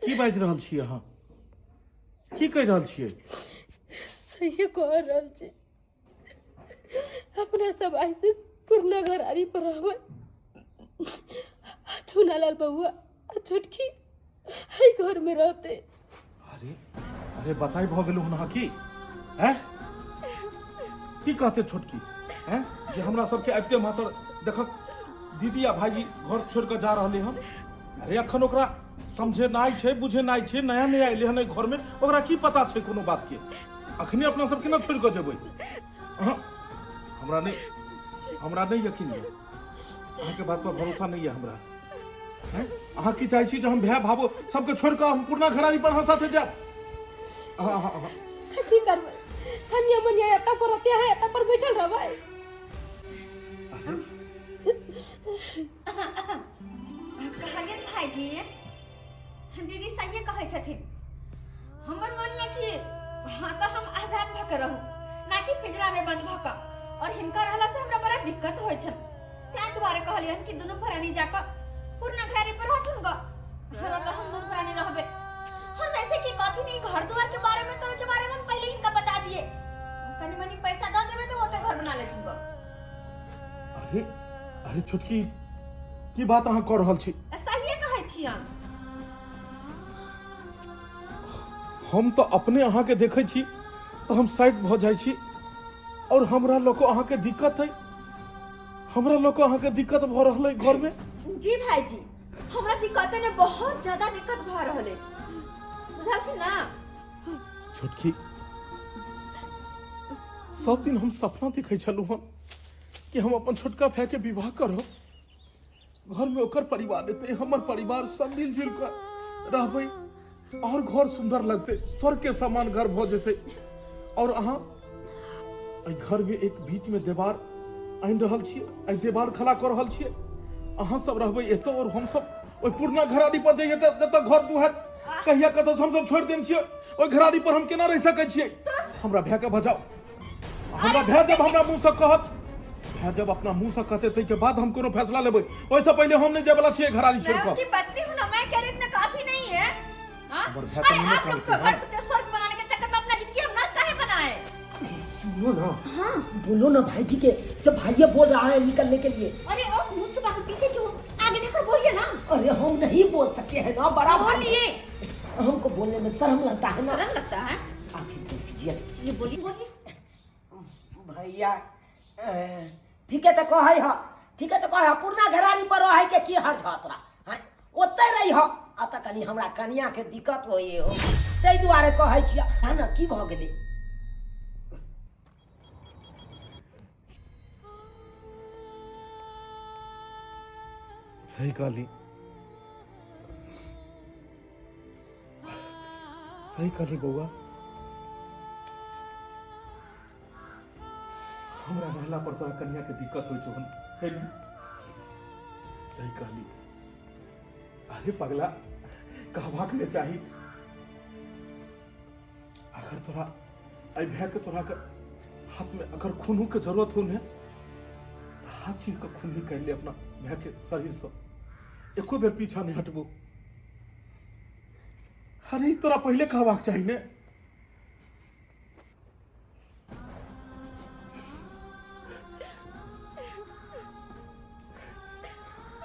की बाजि रहल छियै अहाँ? की कहि रहल छियै? सही कह रहल छी, अपना सब ऐसे पुरना घरारी पर रहबै। चुनालाल बउआ आ छोटकी हई घर में रहते। अरे बताई भ गेलू हन की? हैं की कहते छोटकी? हैं जे हमरा सबके आबिते मात्र देखक दीदी आ भाईजी घर छोड़ के जा रहले हन। अरे अखन ओकरा समझे नाई छै, बुझे नाई छै, नया नया एले हन घर में, ओकरा की पता छै कोनो बात के? अखनी अपना सब केना छोड़ के जेबै? हमरा नहीं यकीन है, अहाँ के बात पर भरोसा नहीं है हमरा। हैं अहाँ की चाहै छी जे हम भाई भाबो सबके छोड़ के हम पुरना घरारी पर अहाँ साथे जाब? की करबै? कनिया मनिया एता पर रहते हैं, एता पर बैठल रहबै। कहलियन भाईजी, दीदी सही कहै छथिन। हमर मन ये कि हाँ तो हम आजाद भ के रहू, ना कि पिंजरा में बंद भ के। और हिनका रहला से हमरा बड़ा दिक्कत होय छन। त्या दुआरे कहलियन कि दुनू प्राणी जाकर पुरना घरारी पर रहथुन ग। हमरा तो हम दुनू प्राणी रहबे। हम ऐसे की कथी नहीं, घर द्वार के बारे में तो के बारे में पहले इनका बता दिए। कनी मनी पैसा दे देबे तो ओते घर बना लेथिन ग। अरे छोटकी की बात अहाँ कर रहल छी? सही कहै छियन। हम तो अपने अहाँ के देखे छी तो हम साइड भ जाय छी, और हमरा लोग अहाँ के दिक्कत है। हमरा लोग अहाँ के दिक्कत भ रहल है घर में। जी भाईजी, हमरा दिक्कत ने बहुत ज्यादा दिक्कत भ रहल है, बुझल कि ना? छोटकी सब दिन हम सपना देखे छलू हन कि हम अपन छोटका भाई के विवाह करब, घर में ओकर परिवार रहते, हमर परिवार सब मिलजुल कर रहबै, और घर सुंदर लगते, स्वर्ग के समान घर भ जेते। और अहाँ घर में एक बीच में दीवार आनि रहल छियै, दीवार खड़ा कर रहल छियै। अहाँ सब रहबै एतौ और हम सब ओइ पुरना घरारी पर जइए त घर दुआर कहिया कतौ हम सब छोड़ देन छियै। ओइ घरारी पर हम केना रह सकै छियै? हमरा भाई के बजाओ, हमरा भाई जब हमरा मुंह से कहत, भाई जब अपना मुंह से कहते तै के बाद हम कोनो फैसला लेबै। ओइ से पहले हम नहीं जाय वाला छियै घरारी छोड़ के। की पत्नी हूं ना मैं, कह रही इतना काफी नहीं है। हां अरे आप लोग तो घर से स्वर्ग बनाने के चक्कर में अपना जिंदगी हम नर्क काहे बनाए? अरे सुनो ना, हाँ बोलो ना भाईजी के, सब भाइया बोल रहा है निकलने के लिए। अरे ओ मुंह छुपा के पीछे क्यों? आगे जाकर बोलिए ना। अरे हम नहीं बोल सकते हैं ना, बड़ा बोलिए। हमको बोलने में शर्म लगता है ना। शर्म लगता है? आप ही बोल दीजिए। ये बोलिए। भैया ठीक है तो कहे हा, ठीक है तो कहे हा, पुरना घरारी पर रहे के की हर छात्रा हां ओते रही हो। आ त कनी हमरा कनिया के दिक्कत होए हो, तै दुआरे कहै छिया। है ना की भ गेलै? सही कहली, सही कहली बउआ। हमरा रहला पर तोरा कन्या के दिक्कत होइ छौ, सही कहली। अरे पगला कहबाक ले चाही, अगर तोरा आई भाई के तोरा के हाथ में अगर खून के जरूरत हो ने, हाथ छीन के खून निकाल ले अपना भाई के शरीर से, एको बेर पीछा नहीं हटबो। अरे तोरा पहले कहबाक चाही ने।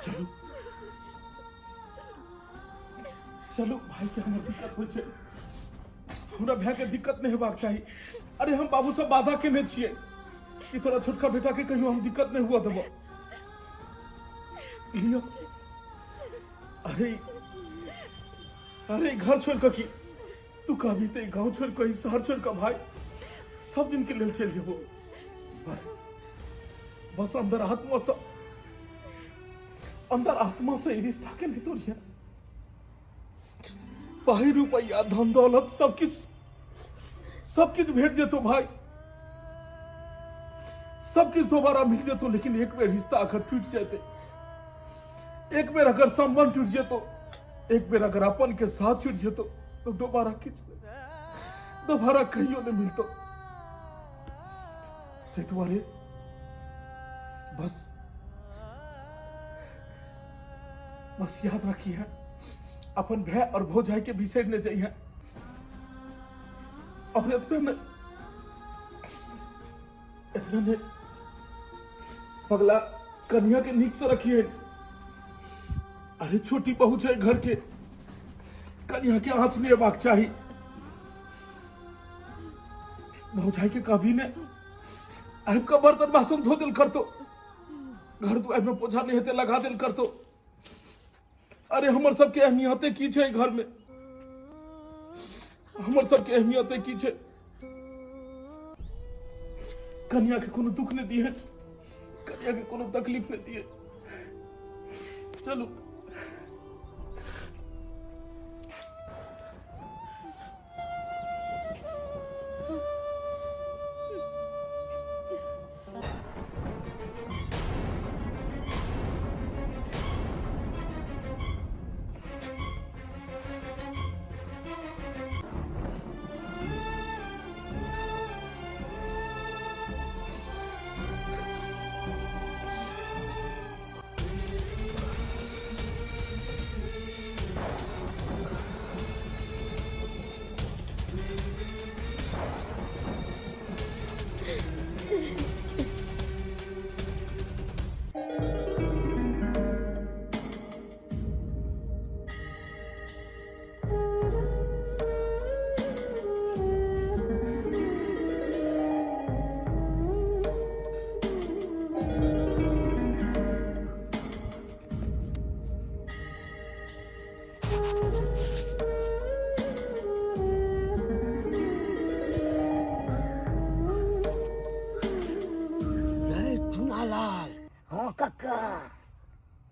चलो चलो भाई के हमर दिक्कत होइ छै, हमरा भाई के दिक्कत नहीं हेबाक चाही। अरे हम बाबू से वादा केने छियै कि तोरा छोटका बेटा के कहियो हम दिक्कत नहीं हुआ देबो। लियो अरे घर छोड़ के की तू कहबी ते गांव छोड़ के शहर छोड़ के भाई सब दिन के लेल चल जेबो। बस अंदर आत्मा से अंदर आत्मा से ई रिश्ता के नहीं तोड़िए। भाई रुपया धन दौलत सब किस भेट जेतो भाई, सब किस दोबारा मिल जेतो, लेकिन एक बेर रिश्ता अगर टूट जाते, एक बेर अगर संबंध टूट जेतो, एक बेर अगर अपन के साथ छूट जेतो तो दोबारा दोबारा कहियो नहीं मिलतो। ते तुम्हारे बस याद रखिए, अपन भय और भौजाई के बिछड़ न जाइए, और इतने ने पगला कन्या के नीक से रखिए। अरे छोटी बहू है घर के, कन्या के आंच नहीं हेबाक चाहिए। भौजाई के कभी ने आपका बर्तन बासन धो दिल कर तो, घर दुआर में पोछा नहीं हेते लगा दिल कर तो। अरे हमर सबके अहमियतें की छै घर में, हमर सबके अहमियतें की छै। कन्या के कोनो दुख नहीं दिए, कन्या के कोनो तकलीफ नहीं दिए। चलो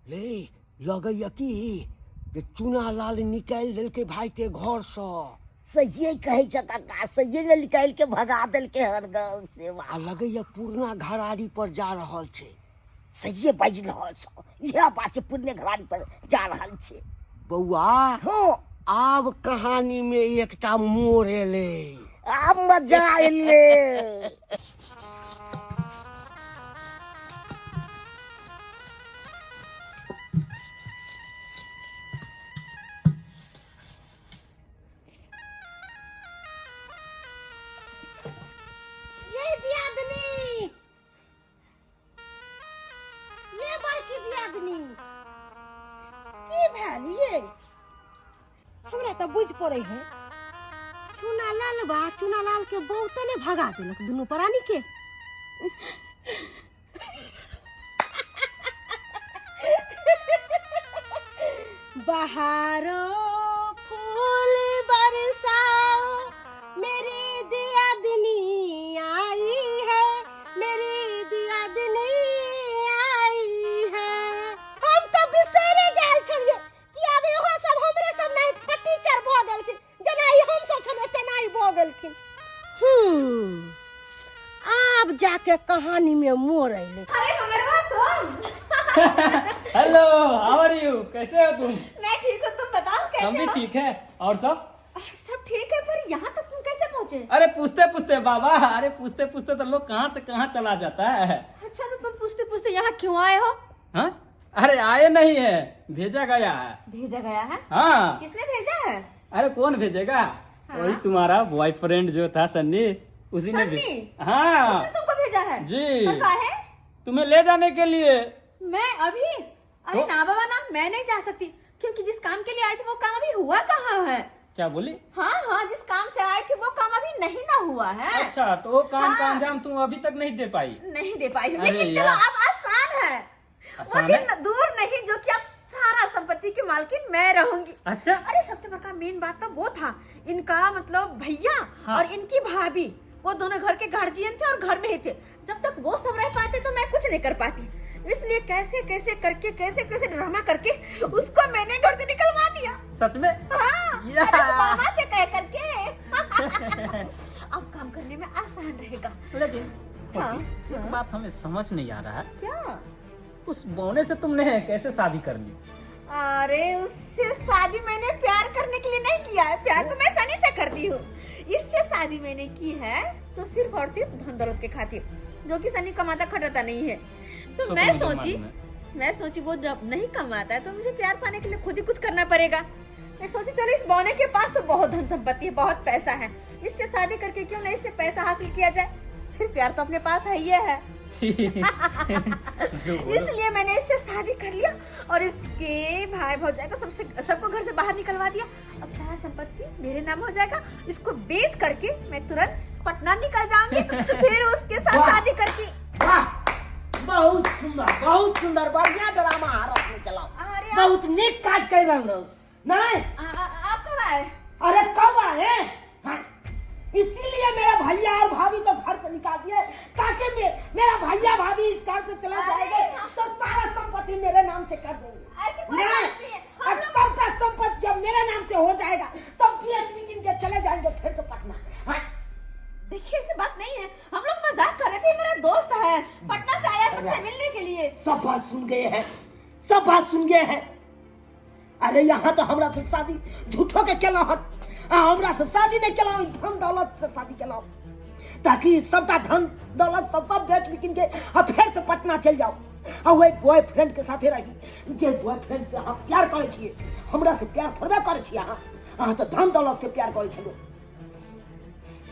ले लगैया कि चूना लाल निकाल दिल के भाई के घर से। सही कहे छ काका, सही ने निकाल के भगा दिल के हर गांव से। आ लगैया पूर्णा घरारी पर जा रहल छे। सही बाज रहल छ, यह बात पुण्य घरारी पर जा रहल छे। बउआ हाँ, आब कहानी में एकटा मोड़ एले। अब मजा एले। हमरा तो बुझ पड़े है, चूना लाल बा, चूना लाल के बहुत ने भगा दिलक दुनू प्राणी के। बहारो फूल बरसाओ, मेरी दिया दिनी आई है, मेरी दिया दिनी आई है। हम तो बिसरे गेल छलिए कि आब इहो सब हमरे सब नहीं टीचर भ गेलखिन, जेनाई हम सब छले तेनाई भ गेलखिन। अब जाके कहानी में मोड़ अइले। अरे मगरवा तुम। Hello, how are you? कैसे हो तुम? मैं ठीक हूँ, तुम बताओ कैसे हम भी हो? ठीक है। और सब सब ठीक है, पर यहाँ तक तुम कैसे पहुँचे? अरे पूछते पूछते बाबा, अरे पूछते पूछते तो लोग कहाँ से कहाँ चला जाता है। अच्छा, तो तुम पूछते पूछते यहाँ क्यों आए हो? हाँ? अरे आए नहीं है, भेजा गया है। भेजा गया है? हाँ। किसने भेजा है? अरे कौन भेजेगा? हाँ? वही तुम्हारा बॉयफ्रेंड जो था सन्नी, उसी ने सन्नी? हाँ उसने तुमको भेजा है? जी। और काहे? तुम्हें ले जाने के लिए। मैं अभी? अरे तो? ना बाबा ना, मैं नहीं जा सकती, क्योंकि जिस काम के लिए आई थी वो काम अभी हुआ कहाँ है। क्या बोली? हाँ हाँ, जिस काम से आई थी वो काम अभी नहीं ना हुआ है। अच्छा, तो वो काम का हाँ। अंजाम तुम अभी तक नहीं दे पाई? नहीं दे पाई हूँ, अरे लेकिन चलो यार। अब आसान है। वो आसान दिन दूर नहीं जो कि अब सारा संपत्ति की मालकिन मैं रहूंगी। अच्छा। अरे सबसे बड़ा मेन बात तो वो था, इनका मतलब भैया हाँ। और इनकी भाभी, वो दोनों घर के गार्जियन थे और घर में ही थे। जब तक वो सब रह पाते तो मैं कुछ नहीं कर पाती, इसलिए कैसे कैसे ड्रामा करके उसको मैंने घर से निकलवा दिया। सच में? हाँ, या। अरे मामा से कह करके। अब काम करने में आसान रहेगा। लेकिन हाँ, एक बात हमें समझ नहीं आ रहा है, क्या? उस बौने से तुमने कैसे शादी कर ली? अरे उससे शादी मैंने प्यार करने के लिए नहीं किया है, प्यार तो मैं सनी से करती हूँ। इससे शादी मैंने की है तो सिर्फ और सिर्फ धन दौलत के खातिर, जो कि सनी कमाता खटाता नहीं है। तो सो मैं तुम मुझे सोची मालूम है। वो जब नहीं कमाता है तो मुझे प्यार पाने के लिए खुद ही कुछ करना पड़ेगा। मैं सोची चलो इस बौने के पास तो बहुत धन संपत्ति है, बहुत पैसा है, इससे शादी करके क्यों नहीं इससे पैसा हासिल किया जाए, फिर प्यार तो अपने पास है ही है। इसलिए मैंने इससे शादी कर लिया और इसके भाई भौजाई को सबको घर से बाहर निकलवा दिया। अब सारा संपत्ति मेरे नाम हो जाएगा। इसको बेच करके मैं तुरंत पटना निकल जाऊंगी, फिर उसके साथ शादी करके। वाह, बहुत सुंदर बढ़िया ड्रामा हारत में चलाओ। अरे बहुत नेक काज कर रहे हो। नहीं आप कब आए? अरे कब आए? हाँ, इसीलिए मेरा भैया और भाभी को घर से निकाल दिए, ताकि मेरा भैया भाभी इस घर से चला जाएंगे तो सारा संपत्ति मेरे नाम से कर देंगे। ऐसी कोई बात नहीं है। और सबका संपत्ति जब मेरे नाम से हो जाएगा तब बीएचपी गिन के चले जाएंगे फिर से पटना। हाँ? देखिए ऐसी बात नहीं है, हम लोग मजाक कर रहे थे। मेरा दोस्त है, पटना से आया मुझसे मिलने के लिए। सब बात सुन गए हैं। अरे यहाँ तो हमरा से शादी झूठो के केला हन, हमरा से शादी नहीं केला, धन दौलत से शादी केला, ताकि सबका धन दौलत सब बेच बिकिन के और फिर से पटना चल जाओ और वही बॉयफ्रेंड के साथे रही। जे बॉयफ्रेंड से अहाँ प्यार करे छिए, हमरा से प्यार थोड़े करे छिए, अहाँ तो धन दौलत से प्यार करे छिए।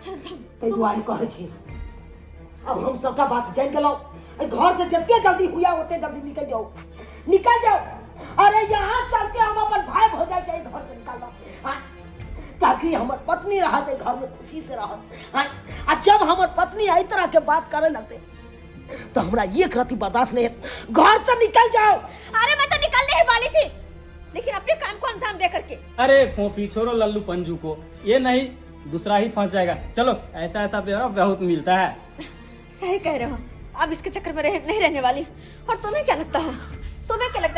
ताहि दुआरे कहै छी अब हम सबका बात जान गेलौ, घर से जितने जल्दी हुआ उतने जल्दी निकल जाओ। अरे यहाँ चलते हम अपन भाई भौजाई के घर से निकाल दो, ताकि हमार पत्नी रहत घर में खुशी से रहत। आ जब हमार पत्नी आई तरह के बात करे लगते तो हमरा एक रति बर्दाश्त नहीं है। घर से निकल जाओ। अरे मैं तो निकलने ही वाली थी, लेकिन अपने काम को अंजाम दे करके। अरे फोफी छोड़ो लल्लू पंजू को, ये नहीं दूसरा ही फंस जाएगा। चलो ऐसा ब्यौरा बहुत मिलता है। सही कह रहे हो, अब इसके चक्कर में नहीं रहने वाली। और तुम्हें क्या लगता है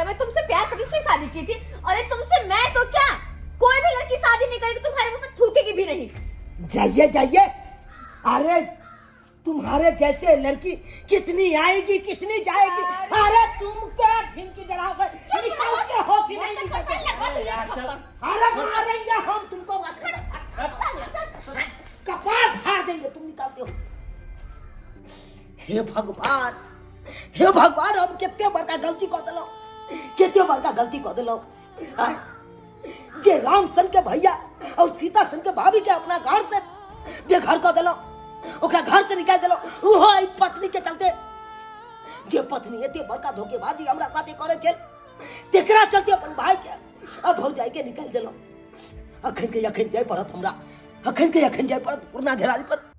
मैं तुमसे प्यार करती इसलिए शादी की थी। अरे तुमसे मैं तो क्या, कोई भी लड़की शादी नहीं करेगी, तुम्हारे मुंह पे थूकेगी भी नहीं। जाइए। अरे तुम्हारे जैसे लड़की कितनी आएगी कितनी जाएगी। अरे तुम क्या ढिंकी जरावे निकलते हो कि नहीं निकलते? अरे मारेंगे हम तुमको, कपार फाड़ देंगे तुम निकलते हो। हे भगवान हम कितने बड़का गलती कर दिलो। जे राम सन के भैया और सीता सन के भाभी के अपना घर से बेघर कर दिलो, ओकरा घर से निकाल दिलो, ओहो पत्नी के चलते। जे पत्नी एते बड़का धोखेबाजी हमरा साथे करे छे, तेकरा चलते अपन भाई के अब भौजाई के निकाल दिलो। अखन के जाय पड़त हमरा, अखन जाय पड़त पुरना घेराली पर।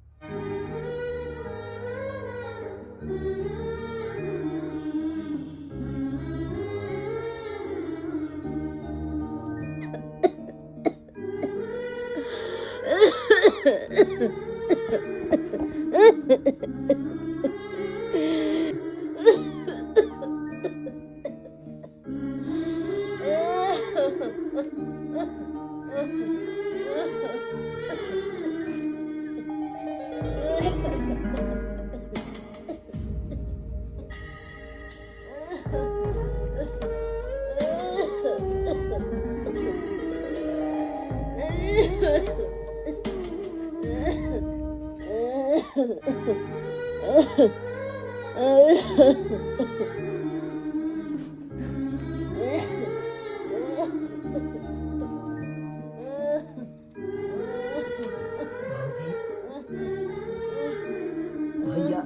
भैया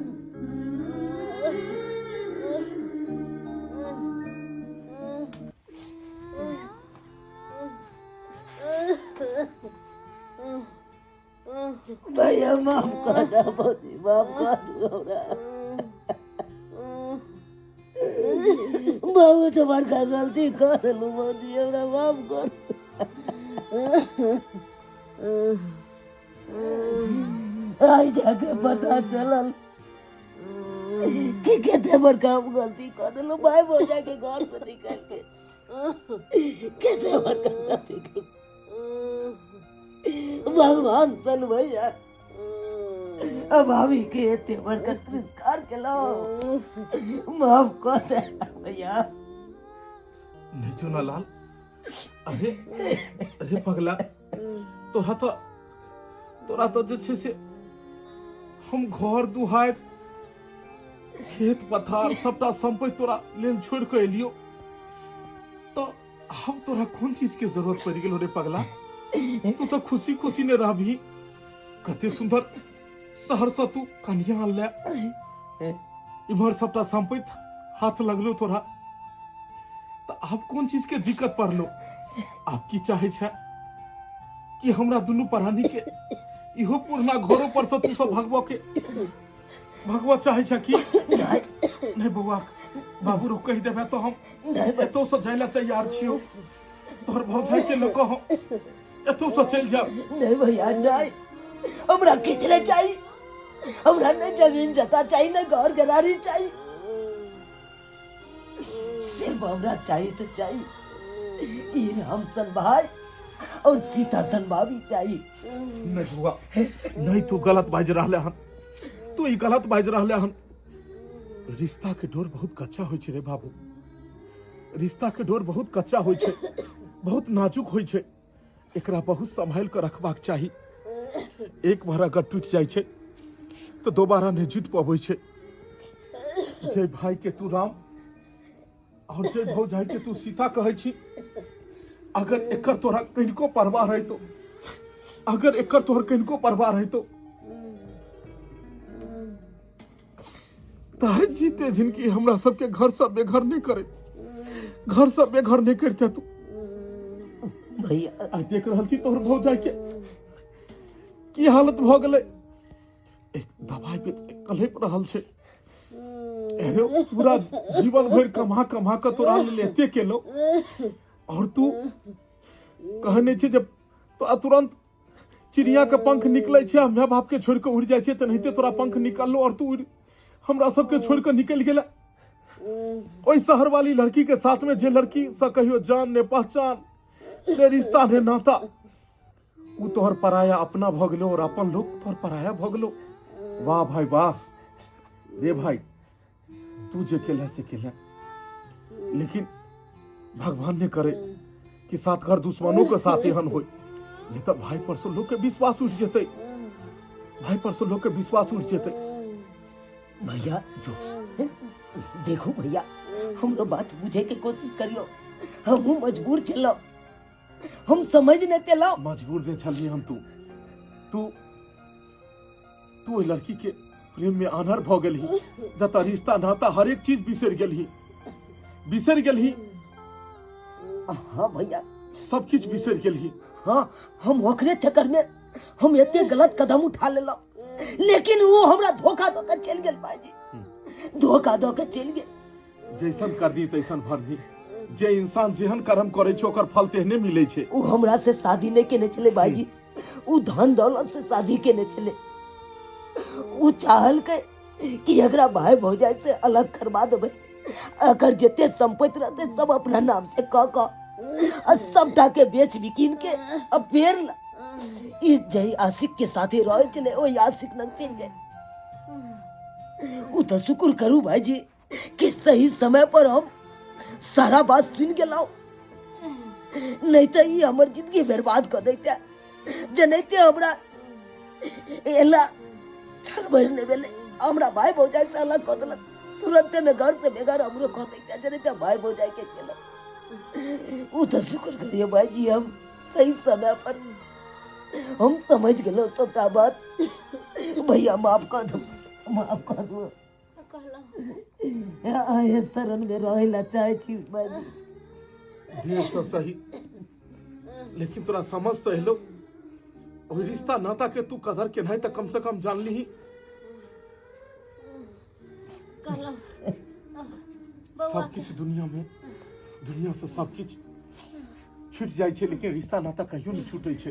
भैया माफ कर दो, माफ कर दो हमरा। बहुत बड़का गलती कर दिलू मोदी, हमरा माफ कर। आज जाके पता चलल कि केते बड़का हम गलती कर दिलो भाई भौजाई के घर से निकल के। केते बड़का गलती कर। भगवान सन भैया अब भाभी के एते बड़का तिरस्कार के लो माफ कर दे भैया। नहीं चुनालाल, अरे अरे पगला, तोरा तो जे छे से हम घर दुहार खेत पथार सबटा संपत्ति तोरा लेल छोड़ के एलियो, तो हम तोरा कौन चीज के जरूरत पड़ गेलो रे पगला? तू तो खुशी खुशी ने रहबी। कते सुंदर शहर से तू कन्या आनले, इमहर सबटा संपत्ति हाथ लगलो तोरा, तो आप कौन चीज के दिक्कत पड़लो? आप की चाहे छे कि हमरा दुनू प्राणी के इहो पुरना घरों पर से तू सब भगवा चाहे छे कि नहीं? बउआ बाबू रो कह देबे तो हम एतो से जाय ला तैयार छियो। तोहर भौजाई के लोक हम एतो से चल जाब। नहीं भैया नहीं, हमरा किछ नहीं चाहिए। हमरा न जमीन जता चाहिए, न घर गरारी चाहिए। सिर्फ हमरा चाहिए तो चाहिए ई राम सन भाई और सीता सन भाभी चाहिए। नहीं बउआ, नहीं तू गलत बाज रहले हन, तू ई गलत बाज रहले हन। रिश्ता के डोर बहुत कच्चा होय छे रे बाबू। रिश्ता के डोर बहुत कच्चा होय छे, बहुत नाजुक होय छे। एकरा बहुत संभाल कर रखबाक चाही। एक बार अगर टूट जाय छे तो दोबारा नहीं जुट पाबै छे। जय भाई के तू राम और जय भौजाई के तू सीता कहै छी। अगर एकर तोरा कनिको परवाह रहे तो, अगर एकर तोहर कनिको परवाह रहे तो ताहे जीते जिनकी हमरा सबके घर से बेघर नहीं करे, घर से बेघर नहीं करते। तू भैया आ देख रहल छी तोहर भौजाई के की हालत भ गेले। एक दवाई पे कलप रहल छे। अरे पूरा जीवन भर कमा कमा के तोरा लेते केलो, और तू कहने छे जब तो तुरंत चिड़िया के पंख निकले छे, माय बाप के छोड़ के उड़ जाय छे, त नहीं तोरा पंख निकललो और तू हमरा सबके छोड़ के निकल गेला। ओई शहर वाली लड़की के साथ में जे लड़की से कहियो जान ने पहचान ने रिश्ता ने नाता, उ तोहर पराया अपना भ गेलो और अपन लोग तोहर पराया भ गेलो। वाह भाई वाह रे भाई, तू जे केला से केला, लेकिन भगवान ने करे कि साथ घर दुश्मनों के साथ एहन होय, नहीं तो भाई पर से लोग के विश्वास उठ जेते, भाई पर से लोग के विश्वास उठ जेते। भैया जो देखो भैया, हमरो बात बुझे के कोशिश करियो। हम मजबूर चलो, हम समझ नहीं पेलो। मजबूर ने छलिए हम। तू ओई लड़की के प्रेम में आनर भ गेलही, जता रिश्ता नाता हर एक चीज बिसर गेलही। हाँ भैया सब किछ बिसर गेलही। हाँ, हम ओकरे चक्कर में हम एते गलत कदम उठा लेलो, लेकिन वो हमरा धोखा दो के चल गेल भाईजी, धोखा दो के चल गेल। जैसन करनी तैसन भरनी। जे इंसान जेहन कर्म करे छे ओकर फल तेहने मिले छे। वो हमरा से शादी नहीं केने चले भाईजी, वो धन दौलत से शादी केने चले। वो चाहल के कि अगरा भाई भौजाई से अलग करवा देबे, अगर जते संपत्ति रहते सब अपना नाम से क सबटा के बेच बिकिन के अब पेड़ ई जय आशिक के साथे रहे चले, ओ आशिक न चल गए। वो तो शुक्र करू भाईजी कि सही समय पर हम सारा बात सुन के लाओ, नहीं तो ये हमर जिंदगी बर्बाद कर देते। जनैते हमरा एला छल भरने बेले हमरा भाई भौजाई से अलग कर देलक, तुरंत में घर से बेघर हमरो कर देते। जनैते भाई भौजाई के केलक। वो तो शुक्र करिए भाईजी, हम सही समय पर हम समझ गेलो सबटा बात। भैया माफ कर दो, माफ कर दो। आए शरण में रहेला चाहे छी भाईजी। देर से सही, लेकिन तोरा समझ तो एलो। ओई रिश्ता नाता के तू कदर के नहीं तो कम से कम जान ली। सब किछ दुनिया से सब किछ छूट जाय छे, लेकिन रिश्ता नाता कहियो नहीं छूटे छे।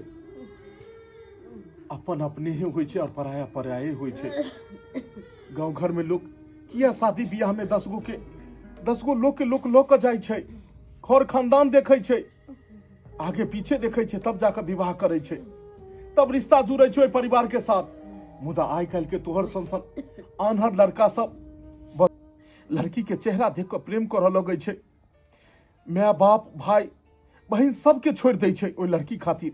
अपन अपने ही होय छे और पराया पराये होय छे। गांव घर में लोग किया शादी बियाह में 10 गो लोग के लोक जाय छै, घर खानदान देखे छै, आगे पीछे देखे छै, तब जाकर विवाह करे छै, तब रिश्ता जुड़े छै ओइ परिवार के साथ। मुदा आइ काल्हि के तोहर सन आन्हर लड़का सब लड़की के चेहरा देख कर प्रेम करऽ लगे छै, माय बाप भाई बहन सबके छोड़ दै छै ओइ लड़की खातिर,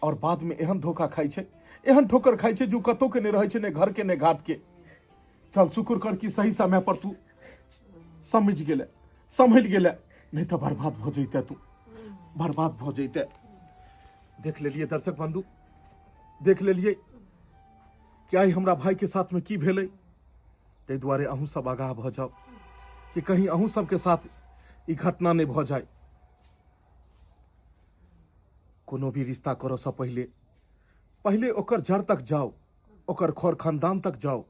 और बाद में एहन धोखा खाइ छै, एहन ठोकर खाइ छै जो कतौ के नहीं रहे छै, ने घर के ने घाट के। चल शुक्र कर कि सही समय पर तू समझ गेले, संभल गेले, नहीं तो बर्बाद भ जैते, तू बर्बाद भ जैते। देख लेलिए दर्शक बंधु, देख लेलिए कि आई हमरा भाई के साथ में की भेलै, ताहि दुआरे अहूँ सब आगाह भ जाओ कि कहीं अहूँ सबके साथ ई घटना नहीं भ जाए। कोनो भी रिश्ता करऽ से पहले ओकर जड़ तक जाओ, ओकर घर खानदान तक जाओ,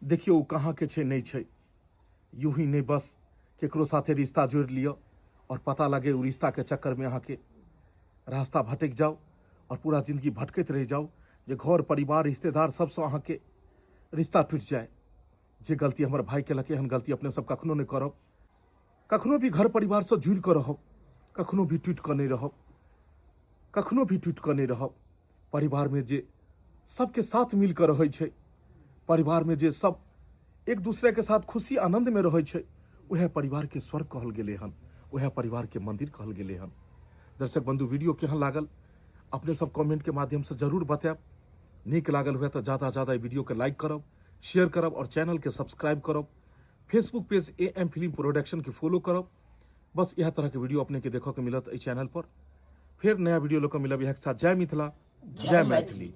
देखियो कहाँ के छै नहीं छै। यूं ही नहीं बस केकरो साथे रिश्ता जोड़ लियो और पता लगे उ रिश्ता के चक्कर में अहाँ के रास्ता भटक जाओ और पूरा जिंदगी भटकैत रह जाओ, जे घर परिवार रिश्तेदार सबसे अहाँ के रिश्ता टूट जाए। जे गलती हमर भाई केलक एहन गलती अपने सब कखनो नहीं करब, कखनो भी घर परिवार से जुड़ कर रहब, कखनो भी टूट कर नहीं रहब, कखनो भी टूट कर नहीं रहब। परिवार में जे सबके साथ मिल कर रहे छै, परिवार में जे सब एक दूसरे के साथ खुशी आनंद में रहे छै, वह परिवार के स्वर्ग कहल गेले हन, वह परिवार के मंदिर कहल गेले हन। दर्शक बंधु वीडियो केहन लागल अपने सब कमेंट के माध्यम से जरूर बतायब। नीक लागल हुए तो ज्यादा वीडियो के लाइक करब, शेयर करब और चैनल के सब्सक्राइब करब। Facebook page AM film production के फॉलो करब। बस यह तरह के वीडियो अपने के देखो के मिलत इस चैनल पर। फिर नया वीडियो लोग मिलब यहाँ के साथ। जय मिथिला, जय मैथिली।